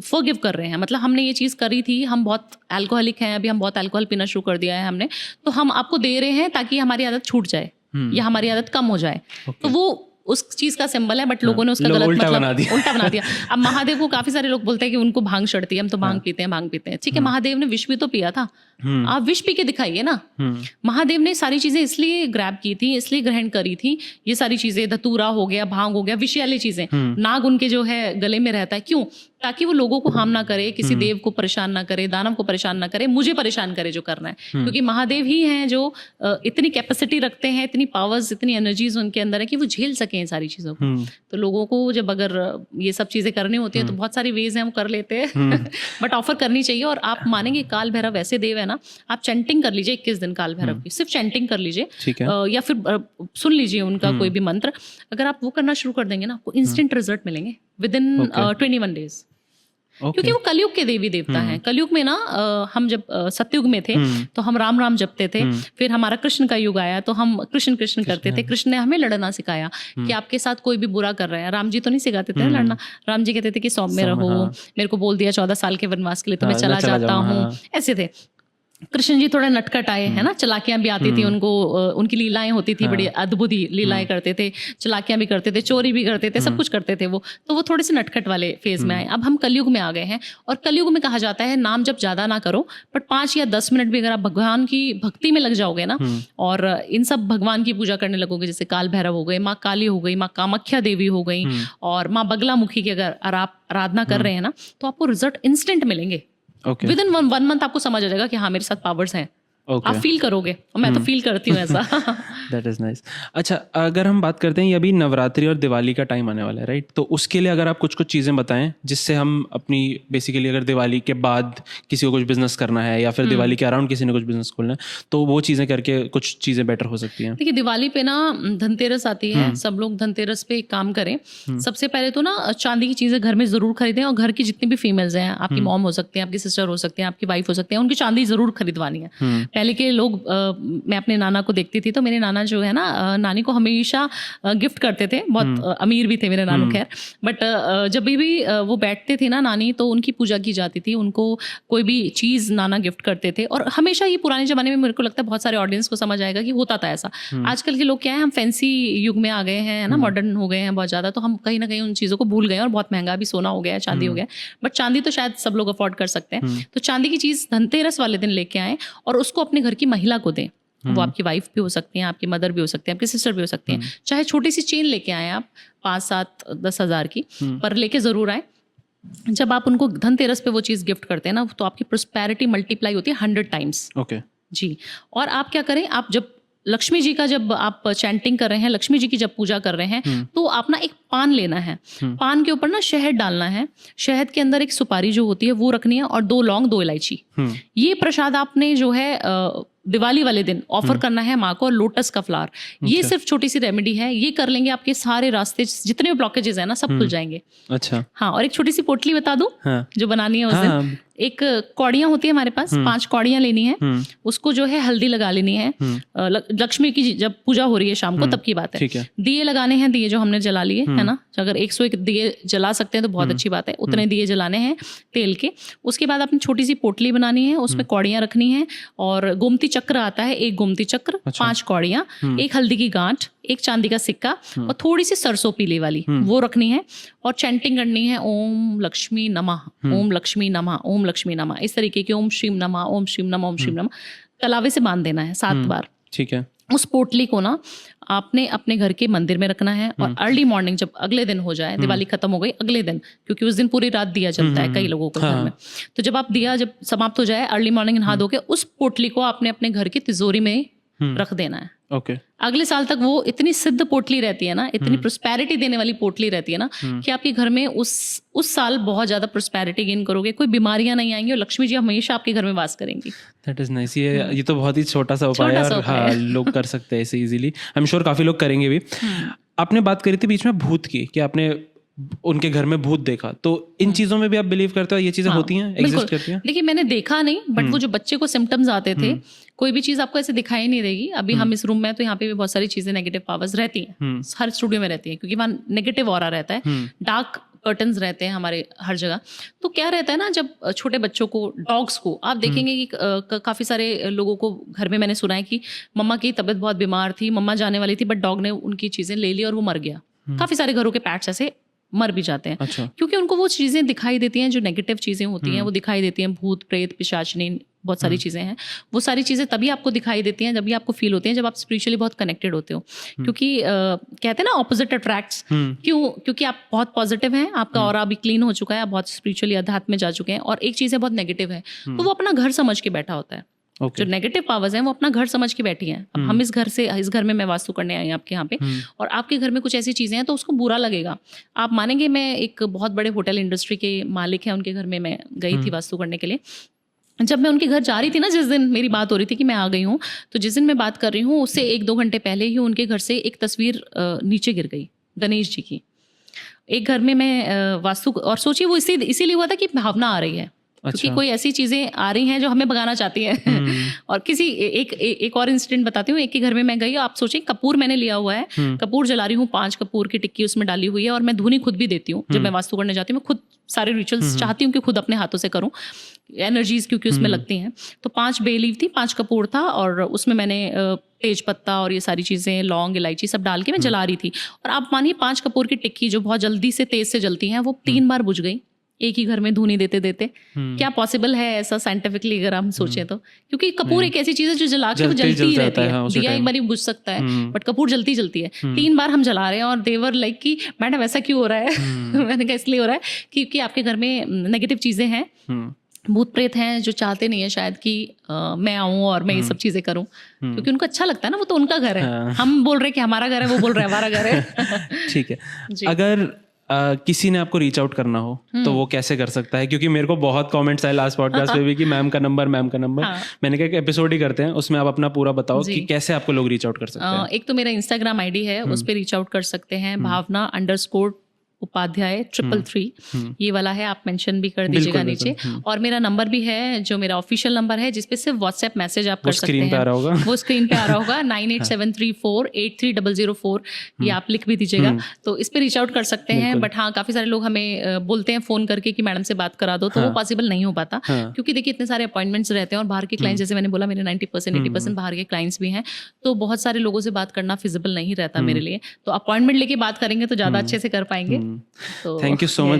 फॉरगिव कर रहे हैं। मतलब हमने ये चीज करी थी, हम बहुत अल्कोहलिक हैं, अभी हम बहुत अल्कोहल पीना शुरू कर दिया है हमने, तो हम आपको दे रहे हैं ताकि हमारी आदत छूट जाए या हमारी आदत कम हो जाए। तो वो उस चीज का सिंबल है, बट लोगों ने उसका गलत मतलब उल्टा बना दिया। अब महादेव को काफी सारे लोग बोलते हैं कि उनको भांग चढ़ती है, हम तो भांग पीते हैं। ठीक है, महादेव ने विष भी तो पिया था, आप विष पी के दिखाइए ना। महादेव ने सारी चीजें इसलिए ग्रैब की थी, इसलिए ग्रहण करी थी, ये सारी चीजें, धतूरा हो गया, भांग हो गया, विषैली चीजें, नाग उनके जो है गले में रहता है, क्यों? ताकि वो लोगों को हार्म ना करे, किसी देव को परेशान ना करे, दानव को परेशान ना करे, मुझे परेशान करे जो करना है। क्योंकि महादेव ही हैं जो इतनी कैपेसिटी रखते हैं, इतनी पावर्स, इतनी एनर्जीज उनके अंदर है कि वो झेल सके इन सारी चीजों को। तो लोगों को जब अगर ये सब चीजें करनी होती है तो बहुत सारी वेज हैं, हम कर लेते हैं, बट ऑफर करनी चाहिए। और आप मानेंगे काल भैरव ऐसे देव है ना, आप चैंटिंग कर लीजिए 21 दिन काल भैरव की, सिर्फ चैंटिंग कर लीजिए, या फिर सुन लीजिए उनका कोई भी मंत्र। अगर आप वो करना शुरू कर देंगे ना, आपको इंस्टेंट रिजल्ट मिलेंगे विदिन 21 डेज। क्योंकि वो कलयुग के देवी देवता हैं। कलयुग में ना हम जब सतयुग में थे तो हम राम राम जपते थे, फिर हमारा कृष्ण का युग आया तो हम कृष्ण कृष्ण करते थे। कृष्ण ने हमें लड़ना सिखाया कि आपके साथ कोई भी बुरा कर रहा है। राम जी तो नहीं सिखाते थे लड़ना, राम जी कहते थे कि सौम्य रहो, मेरे को बोल दिया 14 साल के वनवास के लिए तो मैं चला जाता हूँ, ऐसे थे। कृष्ण जी थोड़े नटखट आए हैं ना, चलाकियां भी आती थी उनको, उनकी लीलाएं होती थी, बड़ी अद्भुत लीलाएं करते थे, चलाकियां भी करते थे, चोरी भी करते थे, सब कुछ करते थे वो। तो वो थोड़े से नटखट वाले फेज में आए। अब हम कलयुग में आ गए हैं, और कलयुग में कहा जाता है नाम जब ज्यादा ना करो, बट 5 या 10 मिनट भी अगर आप भगवान की भक्ति में लग जाओगे ना, और इन सब भगवान की पूजा करने लगोगे, जैसे काल भैरव हो गए, माँ काली हो गई, माँ कामाख्या देवी हो गई, और माँ बगलामुखी की अगर आप आराधना कर रहे हैं ना, तो आपको रिजल्ट इंस्टेंट मिलेंगे। विदिन 1 मंथ आपको समझ आ जाएगा कि हाँ मेरे साथ पावर्स हैं। आप फील करोगे, और मैं तो फील करती हूँ ऐसा। That is nice. अच्छा, अगर हम बात करते हैं, ये अभी नवरात्रि और दिवाली का टाइम आने वाला है, राइट? तो उसके लिए अगर आप कुछ चीज़ें बताएं जिससे हम अपनी बेसिकली, अगर दिवाली के बाद किसी को कुछ बिजनेस करना है या फिर दिवाली के अराउंड किसी ने कुछ बिजनेस खोलना है, तो वो चीज़ें करके कुछ चीज़ें बेटर हो सकती हैं। देखिए दिवाली पे ना धनतेरस आती है, सब लोग धनतेरस पे एक काम करें। सबसे पहले तो ना चांदी की चीज़ें घर में ज़रूर खरीदें, और घर की जितनी भी फीमेल्स हैं, आपकी मॉम हो सकती हैं, आपकी सिस्टर हो सकती हैं, आपकी वाइफ हो सकती है, उनकी चांदी ज़रूर खरीदवानी है। पहले के लोग, मैं अपने नाना को देखती थी, तो मेरे नाना जो है ना, नानी को हमेशा गिफ्ट करते थे। बहुत अमीर भी थे मेरे नानू, खैर, बट जब भी वो बैठते थे ना नानी, तो उनकी पूजा की जाती थी, उनको कोई भी चीज़ नाना गिफ्ट करते थे। और हमेशा ये पुराने ज़माने में, मेरे को लगता है बहुत सारे ऑडियंस को समझ आएगा कि होता था ऐसा। आजकल के लोग क्या है, हम फैंसी युग में आ गए हैं ना, मॉडर्न हो गए हैं बहुत ज़्यादा, तो हम कहीं ना कहीं उन चीज़ों को भूल गए, और बहुत महंगा भी सोना हो गया, चांदी हो गया। बट चांदी तो शायद सब लोग अफोर्ड कर सकते हैं, तो चांदी की चीज़ धनतेरस वाले दिन लेके आएँ, और उसको अपने घर की महिला को दें। वो आपकी वाइफ भी हो सकती हैं, आपकी मदर भी हो सकती है, आपकी सिस्टर भी हो सकती हैं। चाहे छोटी सी चेन लेके आए आप, 5, 7, 10 हज़ार की, पर लेके ज़रूर आए। जब आप उनको धनतेरस पे वो चीज़ गिफ्ट करते हैं ना, तो आपकी प्रोस्पेरिटी मल्टीप्लाई होती है 100 टाइम्स। ओके जी। और आप क्या करें, आप जब लक्ष्मी जी का जब आप चैंटिंग कर रहे हैं, लक्ष्मी जी की जब पूजा कर रहे हैं, तो आप ना एक पान लेना है, पान के ऊपर ना शहद डालना है, शहद के अंदर एक सुपारी जो होती है वो रखनी है, और 2 लौंग 2 इलायची। ये प्रसाद आपने जो है दिवाली वाले दिन ऑफर करना है माँ को, और लोटस का फ्लावर। ये सिर्फ छोटी सी रेमेडी है, ये कर लेंगे, आपके सारे रास्ते जितने भी ब्लॉकेजेस है ना, सब खुल जाएंगे। अच्छा, हाँ। और एक छोटी सी पोटली बता दूं, जो बनानी है उस दिन। एक कौड़ियाँ होती है हमारे पास, 5 कौड़ियाँ लेनी है, उसको जो है हल्दी लगा लेनी है। लक्ष्मी की जब पूजा हो रही है शाम को, तब की बात है। दिए लगाने हैं, दिए जो हमने जला लिए है ना, अगर 101 दिए जला सकते हैं तो बहुत अच्छी बात है, उतने दिए जलाने हैं तेल के। उसके बाद अपनी छोटी सी पोटली बनानी है, उसमें कौड़ियाँ रखनी है, और गोमती चक्र आता है, 1 गोमती चक्र, 5 कौड़ियाँ, 1 हल्दी की गांठ, 1 चांदी का सिक्का, और थोड़ी सी सरसों पीले वाली, वो रखनी है। और चैंटिंग करनी है, ओम लक्ष्मी नमः, ओम लक्ष्मी नमः, ओम लक्ष्मी नमः, इस तरीके के ओम श्रीम नमः, ओम श्रीम नमः, ओम श्रीम नमः कलावे से बांध देना है 7 बार। ठीक है। उस पोटली को ना आपने अपने घर के मंदिर में रखना है और अर्ली मॉर्निंग जब अगले दिन हो जाए, दिवाली खत्म हो गई अगले दिन, क्योंकि उस दिन पूरी रात दिया जलता है कई लोगों को घर में, तो जब आप दिया जब समाप्त हो जाए अर्ली मॉर्निंग नहा धो के उस पोटली को आपने अपने घर की तिजोरी में रख देना है। ओके। अगले साल तक वो इतनी सिद्ध पोटली रहती है ना, इतनी प्रोस्पेरिटी देने वाली पोटली रहती है ना कि आपके घर में उस साल बहुत ज्यादा प्रोस्पेरिटी गेन करोगे, कोई बीमारियां नहीं आएंगी और लक्ष्मी जी हमेशा आपके घर में वास करेंगी। That is nice. ये तो बहुत ही छोटा सा उपाय है और हाँ लोग कर सकते हैं इसे इजीली। आई एम श्योर काफी लोग करेंगे भी। आपने बात करी थी बीच में भूत की, कि आपने उनके घर में भूत देखा, तो इन चीजों में भी आप बिलीव करते हो, ये चीजें होती हैं, एग्जिस्ट करती हैं? देखिए मैंने देखा नहीं, बट वो जो बच्चे को सिम्टम्स आते थे, कोई भी चीज आपको ऐसे दिखाई नहीं देगी। अभी हम इस रूम में तो यहाँ पे भी बहुत सारी चीजें नेगेटिव पावर्स रहती हैं, हर स्टूडियो में रहती हैं, क्योंकि वहाँ नेगेटिव ऑरा रहता है, डार्क कर्टन्स रहते हैं हमारे हर जगह। तो क्या रहता है ना, जब छोटे बच्चों को, डॉग्स को आप देखेंगे कि काफी सारे लोगों को घर में मैंने सुना है कि मम्मा की तबीयत बहुत बीमार थी, मम्मा जाने वाली थी, बट डॉग ने उनकी चीजें ले ली और वो मर गया। काफी सारे घरों के पैट्स ऐसे मर भी जाते हैं। अच्छा। क्योंकि उनको वो चीजें दिखाई देती हैं, जो नेगेटिव चीजें होती हैं वो दिखाई देती हैं, भूत प्रेत पिशाचनी बहुत सारी चीजें हैं। वो सारी चीजें तभी आपको दिखाई देती हैं, जब भी आपको फील होती हैं, जब आप स्पिरिचुअली बहुत कनेक्टेड होते हो। क्योंकि कहते हैं ना ऑपोजिट अट्रैक्ट्स, क्योंकि आप बहुत पॉजिटिव हैं, आपका ऑरा अभी क्लीन हो चुका है, आप बहुत स्पिरिचुअली अध्यात्म में जा चुके हैं, और एक चीज है बहुत नेगेटिव है, तो वो अपना घर समझ के बैठा होता है। जो नेगेटिव पावर्स हैं वो अपना घर समझ के बैठी हैं। अब हम इस घर में मैं वास्तु करने आई आपके यहाँ पे, और आपके घर में कुछ ऐसी चीजें हैं तो उसको बुरा लगेगा। आप मानेंगे, मैं एक बहुत बड़े होटल इंडस्ट्री के मालिक हैं, उनके घर में मैं गई थी वास्तु करने के लिए। जब मैं उनके घर जा रही थी ना, जिस दिन मेरी बात हो रही थी कि मैं आ गई हूँ, तो जिस दिन मैं बात कर रही हूँ उससे 1-2 घंटे पहले ही उनके घर से एक तस्वीर नीचे गिर गई, गणेश जी की। एक घर में मैं वास्तु, और सोचिए वो इसीलिए हुआ था कि भावना आ रही है, क्योंकि कोई ऐसी चीजें आ रही हैं जो हमें भगाना चाहती हैं। और किसी एक और इंसिडेंट बताती हूँ। एक के घर में मैं गई, आप सोचें कपूर मैंने लिया हुआ है, कपूर जला रही हूँ, 5 कपूर की टिक्की उसमें डाली हुई है, और मैं धूनी खुद भी देती हूँ। जब मैं वास्तु करने जाती हूँ मैं खुद सारे रिचुअल्स चाहती हूँ कि खुद अपने हाथों से करूँ, एनर्जीज क्योंकि उसमें लगती हैं। तो 5 बे लीफ थी, 5 कपूर था, और उसमें मैंने तेज पत्ता और ये सारी चीजें, लौंग इलायची सब डाल के मैं जला रही थी। और आप मानिए 5 कपूर की टिक्की जो बहुत जल्दी से तेज से जलती हैं, वो 3 बार बुझ गई एक ही घर में धूनी देते देते। क्या पॉसिबल है ऐसा साइंटिफिकली अगर हम सोचें तो? क्योंकि कपूर एक ऐसी चीज है जो जला के वो जलती ही रहती है। दिया एक बार ही बुझ सकता है, बट कपूर जलती है। 3 बार हम जला रहे हैं, और देवर लाइक कि मैडम ऐसा क्यों हो रहा है? मैंने कहा इसलिए हो रहा है क्योंकि आपके घर में नेगेटिव चीजें हैं, भूत प्रेत हैं जो चाहते नहीं है शायद कि मैं आऊं और मैं ये सब चीजें करूं, क्योंकि उनको अच्छा लगता है ना, वो तो उनका घर है। हम बोल रहे हैं कि हमारा घर है, वो बोल रहे हैं हमारा घर है। ठीक है। अगर किसी ने आपको रीच आउट करना हो तो वो कैसे कर सकता है? क्योंकि मेरे को बहुत कमेंट्स आए लास्ट पॉडकास्ट पे भी कि मैम का नंबर। मैंने कहा एक एपिसोड ही करते हैं, उसमें आप अपना पूरा बताओ कि कैसे आपको लोग रीच आउट कर सकते हैं। एक तो मेरा इंस्टाग्राम आईडी है, उस पर रीच आउट कर सकते हैं, भावना_ उपाध्याय 333 ये वाला है, आप मेंशन भी कर दीजिएगा नीचे। और मेरा नंबर भी है, जो मेरा ऑफिशियल नंबर है, जिसपे सिर्फ व्हाट्सएप मैसेज आप कर सकते हैं। वो स्क्रीन पे आ रहा होगा 9873483004। ये आप लिख भी दीजिएगा, तो इस पे रीच आउट कर सकते हैं। बट हाँ, काफी सारे लोग हमें बोलते हैं फोन करके कि मैडम से बात करा दो, तो वो पॉसिबल नहीं हो पाता, क्योंकि देखिए इतने सारे अपॉइंटमेंट्स रहते हैं, और बाहर के क्लाइंट्स, जैसे मैंने बोला मेरे 90% बाहर के क्लाइंट्स भी हैं, तो बहुत सारे लोगों से बात करना फिजिबल नहीं रहता मेरे लिए। तो अपॉइंटमेंट लेके बात करेंगे तो ज्यादा अच्छे से कर पाएंगे। Thank you so much.